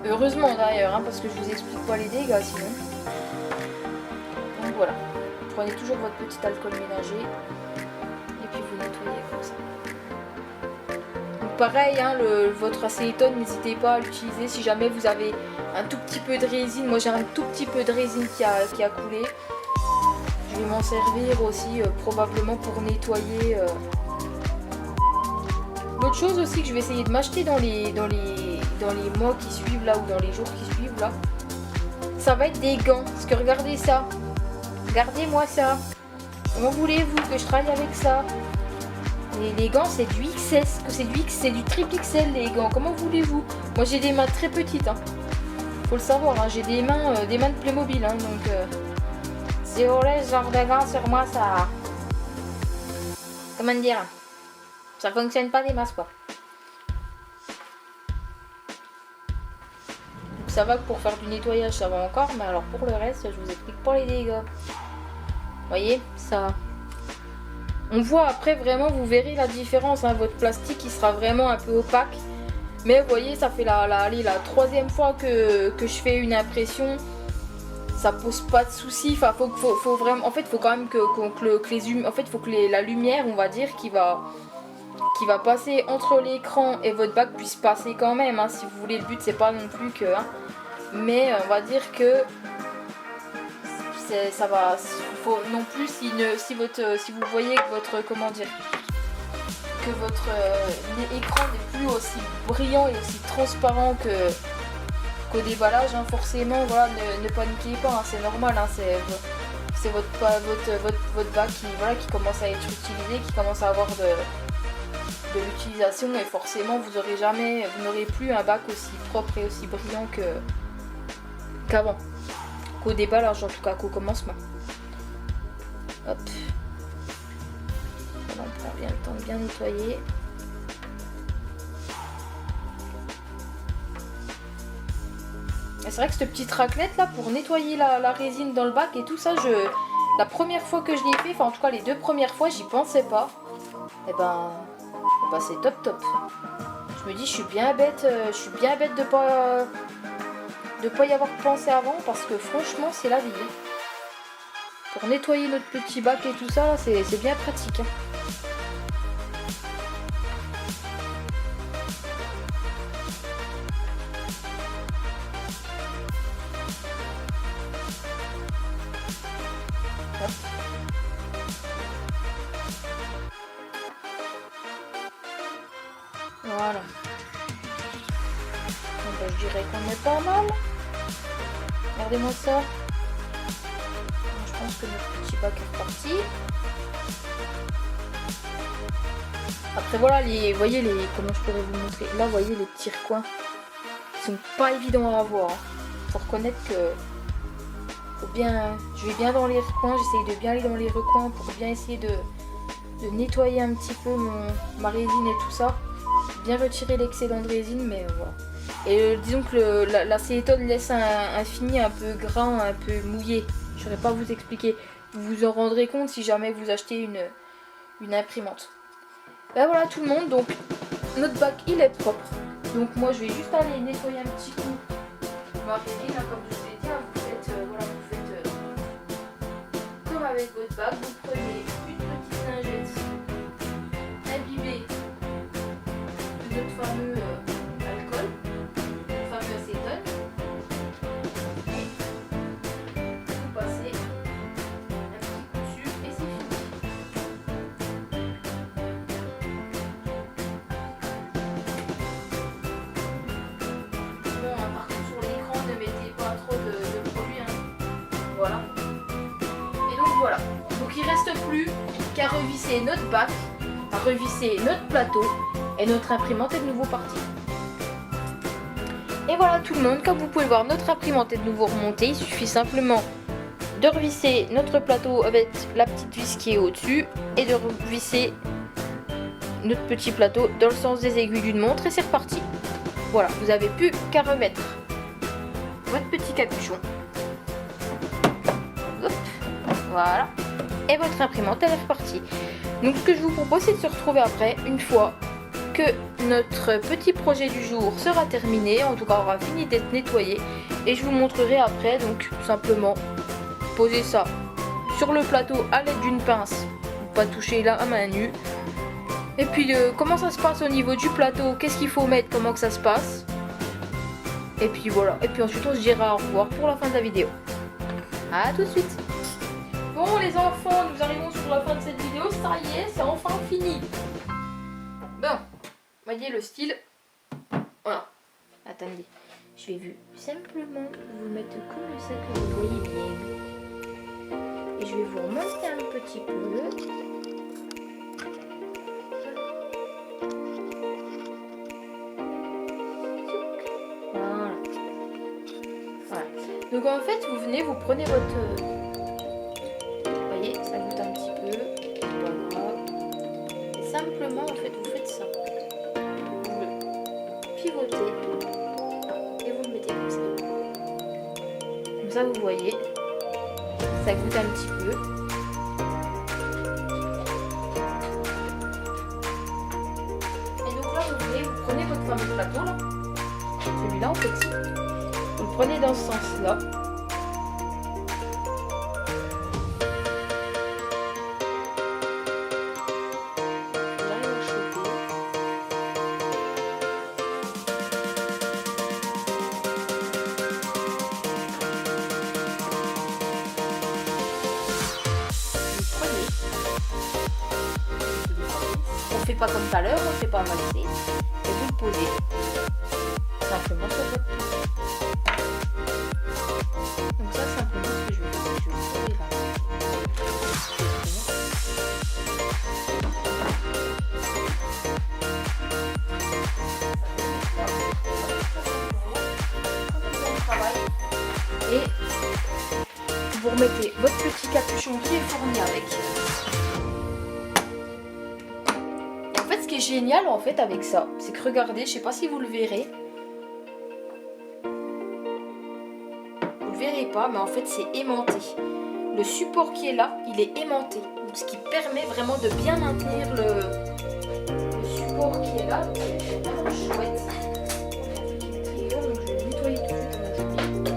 Heureusement d'ailleurs, hein, parce que je vous explique pas les dégâts sinon. Donc voilà, prenez toujours votre petit alcool ménager et puis vous nettoyez comme ça. Donc pareil, hein, votre acétone, n'hésitez pas à l'utiliser si jamais vous avez un tout petit peu de résine. Moi j'ai un tout petit peu de résine qui a coulé. Je vais m'en servir aussi probablement pour nettoyer. L'autre chose aussi que je vais essayer de m'acheter dans les mois qui suivent là, ou dans les jours qui suivent là, ça va être des gants. Parce que regardez ça. Regardez-moi ça. Comment voulez-vous que je travaille avec ça? Les gants c'est du XS, c'est du triple XL les gants. Comment voulez-vous? Moi j'ai des mains très petites, hein. Faut le savoir, hein. J'ai des mains de Playmobil, hein. Donc si vous voulez ce genre de gants sur moi, ça, comment dire, ça fonctionne pas des masses quoi. Donc ça va que pour faire du nettoyage ça va encore, mais alors pour le reste je vous explique pas les dégâts. Vous voyez ça. On voit après vraiment, vous verrez la différence, hein. Votre plastique il sera vraiment un peu opaque. Mais vous voyez, ça fait la troisième fois que je fais une impression. Ça pose pas de soucis. Enfin, faut vraiment, en fait, faut quand même que la lumière, on va dire, qui va qui va passer entre l'écran et votre bac puisse passer quand même, hein, si vous voulez. Le but c'est pas non plus que, hein, mais on va dire que ça va, faut non plus si vous voyez que votre, comment dire, que votre écran n'est plus aussi brillant et aussi transparent qu'au déballage, hein, forcément, voilà, ne paniquez pas, hein, c'est normal, hein, c'est votre bac qui, voilà, qui commence à être utilisé, qui commence à avoir de l'utilisation, et forcément vous n'aurez plus un bac aussi propre et aussi brillant qu'avant, qu'au déballage, en tout cas qu'au commencement. Hop. Voilà, on prend bien le temps de bien nettoyer. Et c'est vrai que cette petite raclette là pour nettoyer la résine dans le bac et tout ça, la première fois que je l'ai fait, enfin en tout cas les 2 premières fois, j'y pensais pas. Et ben c'est top. Je me dis je suis bien bête de pas y avoir pensé avant, parce que franchement c'est la vie. Pour nettoyer notre petit bac et tout ça là, c'est bien pratique, hein. Voilà. Bon, bah, je dirais qu'on est pas mal. Regardez-moi ça. Je pense que notre petit bac est reparti. Après voilà, vous voyez comment je pourrais vous montrer. Là, vous voyez les petits recoins. Ils sont pas évidents à avoir, hein. Faut reconnaître que je vais bien dans les recoins. J'essaye de bien aller dans les recoins pour bien essayer de nettoyer un petit peu ma résine et tout ça. Bien retirer l'excédent de résine, mais voilà. Et disons que l'acétone laisse un fini un peu gras, un peu mouillé. Je ne saurais pas vous expliquer. Vous vous en rendrez compte si jamais vous achetez une imprimante. Ben voilà tout le monde, donc notre bac il est propre. Donc moi je vais juste aller nettoyer un petit coup ma résine, comme je vous ai dit, hein, vous faites comme avec votre bac, vous prenez une petite lingette imbibée de notre fameux alcool, le fameux acétone. Vous passez un petit coup dessus et c'est fini. Bon, par contre sur l'écran ne mettez pas trop de produits, hein. Voilà. Et donc voilà. Donc il reste plus qu'à revisser notre bac, à revisser notre plateau, et notre imprimante est de nouveau partie. Et voilà tout le monde, comme vous pouvez voir, notre imprimante est de nouveau remontée. Il suffit simplement de revisser notre plateau avec la petite vis qui est au-dessus et de revisser notre petit plateau dans le sens des aiguilles d'une montre, et c'est reparti. Voilà, vous n'avez plus qu'à remettre votre petit capuchon. Hop, voilà. Et votre imprimante elle est repartie. Donc ce que je vous propose, c'est de se retrouver après, une fois que notre petit projet du jour sera terminé, en tout cas aura fini d'être nettoyé, et je vous montrerai après. Donc simplement poser ça sur le plateau à l'aide d'une pince, pas toucher la main nue, et puis comment ça se passe au niveau du plateau, qu'est-ce qu'il faut mettre, comment que ça se passe, et puis voilà. Et puis ensuite on se dira au revoir pour la fin de la vidéo. À tout de suite. Bon les enfants, nous arrivons sur la fin de cette vidéo, ça y est, c'est enfin fini. Bon, voyez le style. Voilà. Attendez, je vais simplement vous mettre comme ça que vous voyez bien. Et je vais vous remonter un petit peu. Voilà. Voilà. Donc en fait, vous venez, vous prenez votre... Vous voyez, ça goûte un petit peu. Voilà. Et simplement, en fait, vous faites ça. Vous le pivotez. Et vous le mettez comme ça. Comme ça, vous voyez. Ça goûte un petit peu. Et donc là, vous venez, vous prenez votre fameux plateau, là. Celui-là, en fait. Vous le prenez dans ce sens-là. J'arrive à chauffer. fait pas comme tout à l'heure, on ne fait pas amasser. Et vous le posez simplement sur votre tour. Donc ça, simplement, ce que je vais faire, c'est que je vais le coller là. Et vous remettez votre petit capuchon qui est fourni avec. Et en fait, ce qui est génial en fait avec ça, c'est que regardez, je sais pas si vous le verrez. Vous le verrez pas, mais en fait c'est aimanté. Le support qui est là, il est aimanté. Donc, ce qui permet vraiment de bien maintenir le support qui est là. C'est vraiment chouette. Donc je vais nettoyer tout de suite.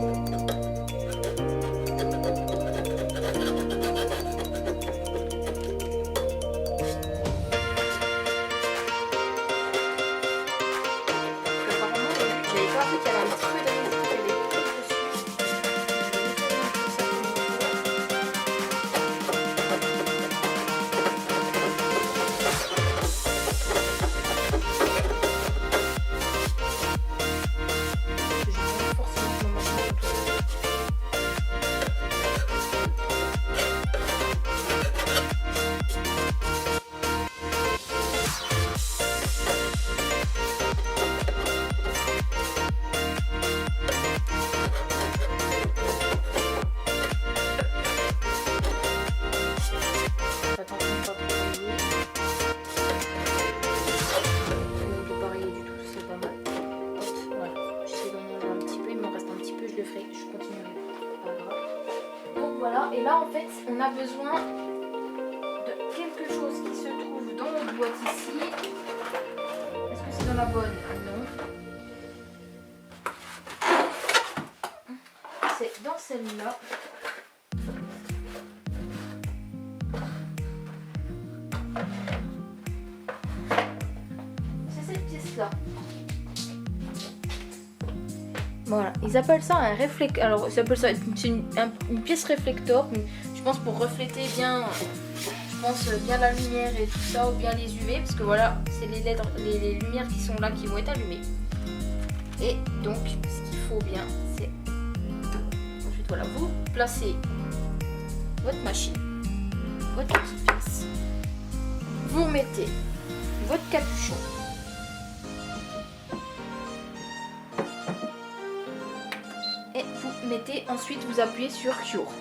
Voilà, et là en fait on a besoin de quelque chose qui se trouve dans notre boîte ici. Est-ce que c'est dans la bonne? Non. C'est dans celle-là. C'est cette pièce-là. Voilà, ils appellent ça un réflecteur. Alors, ils appellent ça une pièce réflecteur. Je pense pour refléter bien, bien la lumière et tout ça, ou bien les UV, parce que voilà, c'est les LED, les lumières qui sont là qui vont être allumées. Et donc, ce qu'il faut bien, c'est ensuite voilà, vous placez votre machine, votre petite pièce, vous mettez votre capuchon. Et vous mettez, ensuite vous appuyez sur Cure.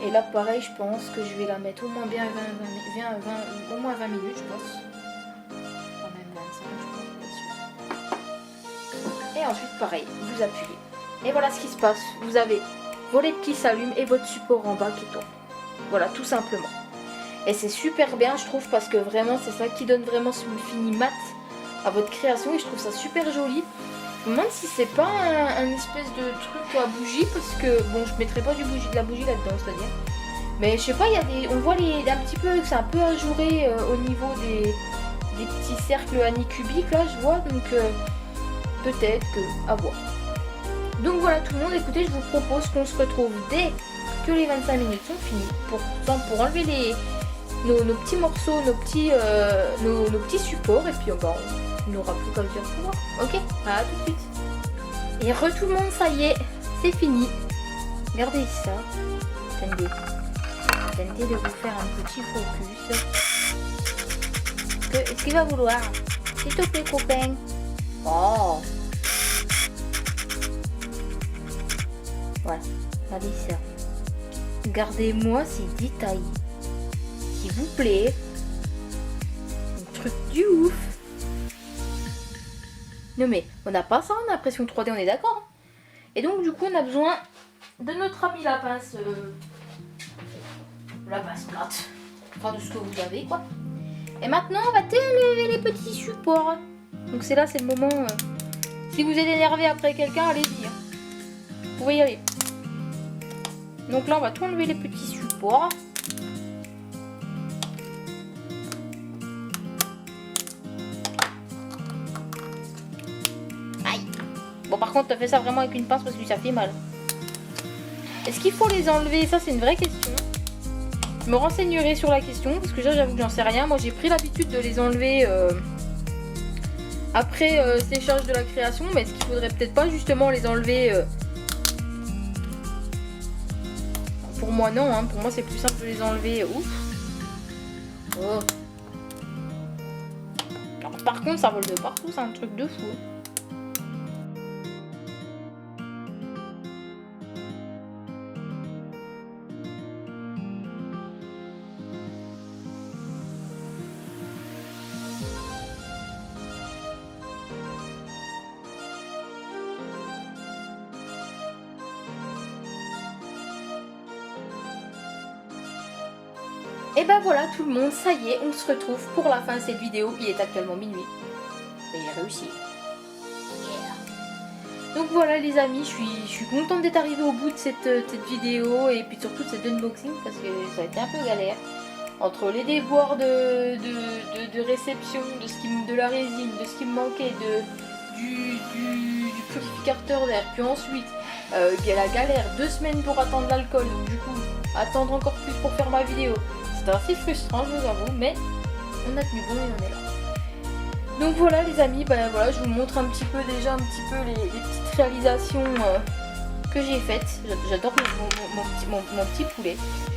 Et là pareil, je pense que je vais la mettre au moins bien 20 minutes, je pense. Quand même 25, je pense. Et ensuite pareil, vous appuyez. Et voilà ce qui se passe. Vous avez vos LED qui s'allument et votre support en bas qui tourne. Voilà, tout simplement. Et c'est super bien, je trouve, parce que vraiment c'est ça qui donne vraiment ce fini mat à votre création. Et je trouve ça super joli. Je me demande si c'est pas un espèce de truc à bougie, parce que bon, je mettrai pas de la bougie là-dedans, c'est-à-dire. Mais je sais pas, il y a des, on voit un petit peu que c'est un peu ajouré au niveau des petits cercles anicubiques là, je vois, donc peut-être que à voir. Donc voilà tout le monde, écoutez, je vous propose qu'on se retrouve dès que les 25 minutes sont finies pour enlever nos petits morceaux, nos petits supports, et puis on n'aura plus qu'à le dire pour moi. Ok, à tout de suite. Et tout le monde, ça y est, c'est fini. Regardez ça. Attendez de vous faire un petit focus. Est-ce qu'il va vouloir? S'il te plaît, copain. Oh. Voilà, regardez ça. Regardez-moi ces détails. S'il vous plaît. Un truc du ouf. Non mais, on n'a pas ça en impression 3D, on est d'accord. Et donc du coup, on a besoin de notre ami la pince plate. Enfin, de ce que vous avez, quoi. Et maintenant, on va enlever les petits supports. Donc c'est le moment. Si vous êtes énervé après quelqu'un, allez-y. Vous pouvez y aller. Donc là, on va tout enlever les petits supports. Aïe. Bon, par contre, t'as fait ça vraiment avec une pince parce que ça fait mal. Est-ce qu'il faut les enlever? Ça, c'est une vraie question. Je me renseignerai sur la question parce que là j'avoue que j'en sais rien. Moi j'ai pris l'habitude de les enlever après séchage de la création, mais est-ce qu'il faudrait peut-être pas justement les enlever Pour moi non, hein. Pour moi c'est plus simple de les enlever. Ouf. Oh. Alors, par contre ça vole de partout, c'est un truc de fou. Et ben voilà tout le monde, ça y est, on se retrouve pour la fin de cette vidéo. Il est actuellement minuit. Et j'ai réussi. Yeah. Donc voilà les amis, je suis contente d'être arrivée au bout de cette vidéo. Et puis surtout de cet unboxing parce que ça a été un peu galère. Entre les déboires de réception, de la résine, de ce qui me manquait, du purificateur d'air. Puis ensuite, il y a la galère, 2 semaines pour attendre l'alcool. Donc du coup, attendre encore plus pour faire ma vidéo. C'était assez frustrant, je vous avoue, mais on a tenu bon et on est là. Donc voilà les amis, ben voilà, je vous montre un petit peu déjà les petites réalisations que j'ai faites. J'adore mon petit poulet,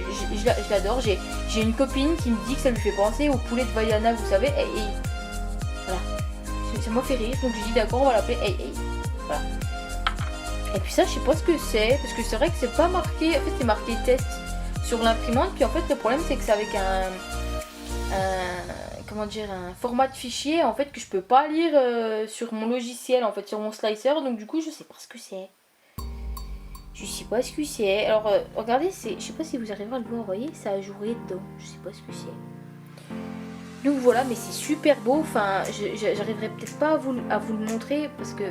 je l'adore. J'ai une copine qui me dit que ça lui fait penser au poulet de Vaiana, vous savez. Voilà, ça m'a fait rire, donc j'ai dit d'accord, on va l'appeler voilà. Et puis ça, je sais pas ce que c'est, parce que c'est vrai que c'est pas marqué, en fait c'est marqué test sur l'imprimante, puis en fait le problème c'est que c'est avec comment dire, un format de fichier en fait que je peux pas lire sur mon logiciel, en fait sur mon slicer, donc du coup je sais pas ce que c'est. Je sais pas ce que c'est. Alors regardez, je sais pas si vous arriverez à le voir, vous voyez, ça a joué dedans, je sais pas ce que c'est. Donc voilà, mais c'est super beau, enfin j'arriverai peut-être pas à vous le montrer parce que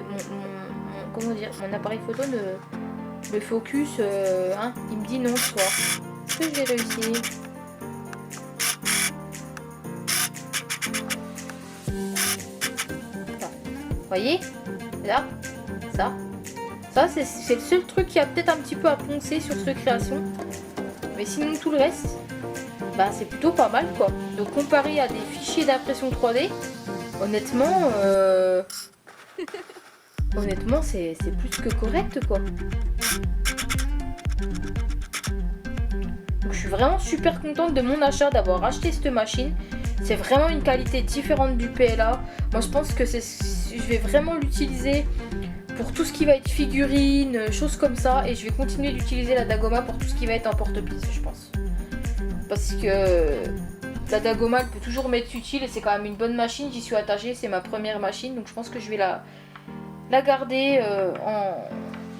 comment dire, mon appareil photo le focus, il me dit non ce soir. Est-ce que je vais réussir? Vous voyez? Là, ça c'est le seul truc qui a peut-être un petit peu à poncer sur cette création. Mais sinon tout le reste, bah, c'est plutôt pas mal quoi. Donc comparé à des fichiers d'impression 3D, honnêtement, honnêtement c'est plus que correct quoi. Je suis vraiment super contente de mon achat, d'avoir acheté cette machine. C'est vraiment une qualité différente du PLA. Moi je pense que je vais vraiment l'utiliser pour tout ce qui va être figurines, choses comme ça. Et je vais continuer d'utiliser la Dagoma pour tout ce qui va être en porte-piste, je pense. Parce que la Dagoma elle peut toujours m'être utile et c'est quand même une bonne machine. J'y suis attachée, c'est ma première machine. Donc je pense que je vais la garder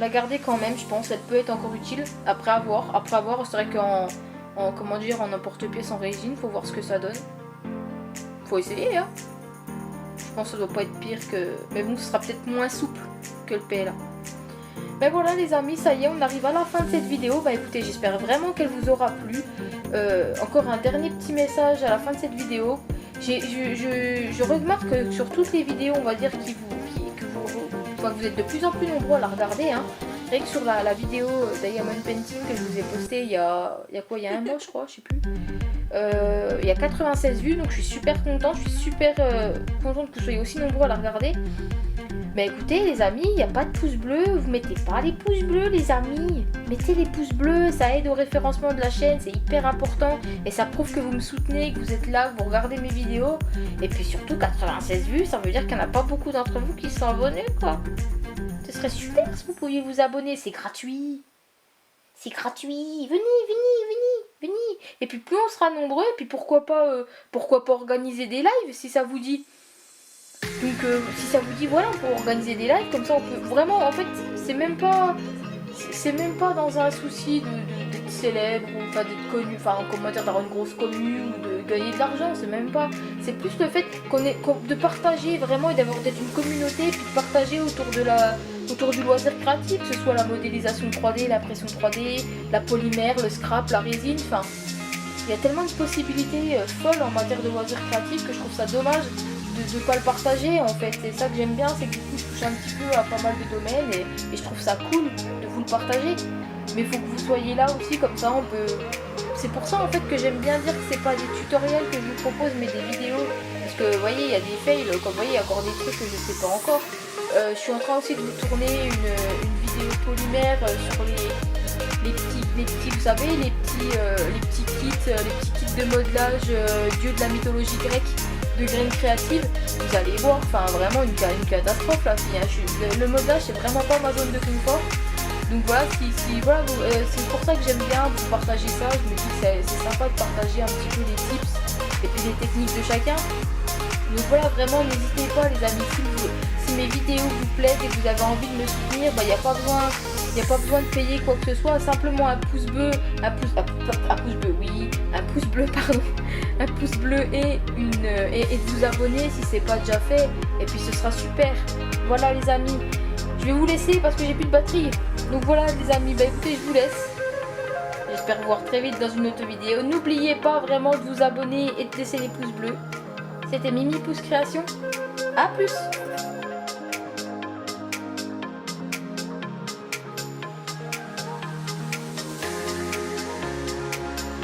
la garder quand même, je pense. Elle peut être encore utile après avoir. C'est vrai qu'en comment dire, en emporte-pièce en résine, faut voir ce que ça donne. Faut essayer, hein. Je pense que ça doit pas être pire que... Mais bon, ce sera peut-être moins souple que le PLA. Mais voilà les amis, ça y est, on arrive à la fin de cette vidéo. Bah écoutez, j'espère vraiment qu'elle vous aura plu. Encore un dernier petit message à la fin de cette vidéo. Je remarque que sur toutes les vidéos, on va dire, que vous êtes de plus en plus nombreux à la regarder, hein. Rien que sur la vidéo Diamond Painting que je vous ai postée il y a un mois je crois, je sais plus. Il y a 96 vues, donc je suis super contente, je suis super contente que vous soyez aussi nombreux à la regarder. Mais écoutez les amis, il n'y a pas de pouce bleu, vous mettez pas les pouces bleus les amis. Mettez les pouces bleus, ça aide au référencement de la chaîne, c'est hyper important. Et ça prouve que vous me soutenez, que vous êtes là, que vous regardez mes vidéos. Et puis surtout 96 vues, ça veut dire qu'il n'y en a pas beaucoup d'entre vous qui sont abonnés quoi. Ce serait super si vous pouviez vous abonner, c'est gratuit. C'est gratuit, venez. Et puis plus on sera nombreux, et puis pourquoi pas organiser des lives si ça vous dit. Donc si ça vous dit, voilà, on peut organiser des lives, comme ça on peut vraiment, en fait, c'est même pas dans un souci d'être célèbre, ou enfin d'être connu, enfin comment dire, d'avoir une grosse commune, ou de gagner de l'argent, c'est même pas, c'est plus le fait de partager vraiment et d'être une communauté, puis de partager autour du loisir créatif, que ce soit la modélisation 3D, la pression 3D, la polymère, le scrap, la résine, enfin, il y a tellement de possibilités folles en matière de loisir créatif que je trouve ça dommage de ne pas le partager en fait. C'est ça que j'aime bien, c'est que du coup je touche un petit peu à pas mal de domaines et je trouve ça cool de vous le partager. Mais il faut que vous soyez là aussi, comme ça on peut c'est pour ça en fait que j'aime bien dire que c'est pas des tutoriels que je vous propose mais des vidéos. Parce que vous voyez, il y a des fails, comme vous voyez, il y a encore des trucs que je sais pas encore. Je suis en train aussi de vous tourner une vidéo polymère sur les petits, vous savez, les petits kits de modelage dieu de la mythologie grecque de Graines Créatives. Vous allez voir, enfin vraiment une catastrophe là. Le modelage c'est vraiment pas ma zone de confort. Donc voilà, voilà, c'est pour ça que j'aime bien vous partager ça. Je me dis que c'est sympa de partager un petit peu les tips et puis les techniques de chacun. Donc voilà, vraiment n'hésitez pas les amis, si mes vidéos vous plaisent et que vous avez envie de me soutenir, il n'y a pas besoin de payer quoi que ce soit, simplement un pouce bleu, un pouce bleu et de vous abonner si c'est pas déjà fait, et puis ce sera super. Voilà les amis, je vais vous laisser parce que j'ai plus de batterie. Donc voilà les amis, bah écoutez, je vous laisse. J'espère vous voir très vite dans une autre vidéo. N'oubliez pas vraiment de vous abonner et de laisser les pouces bleus. C'était Mimi Pouce Création. A plus.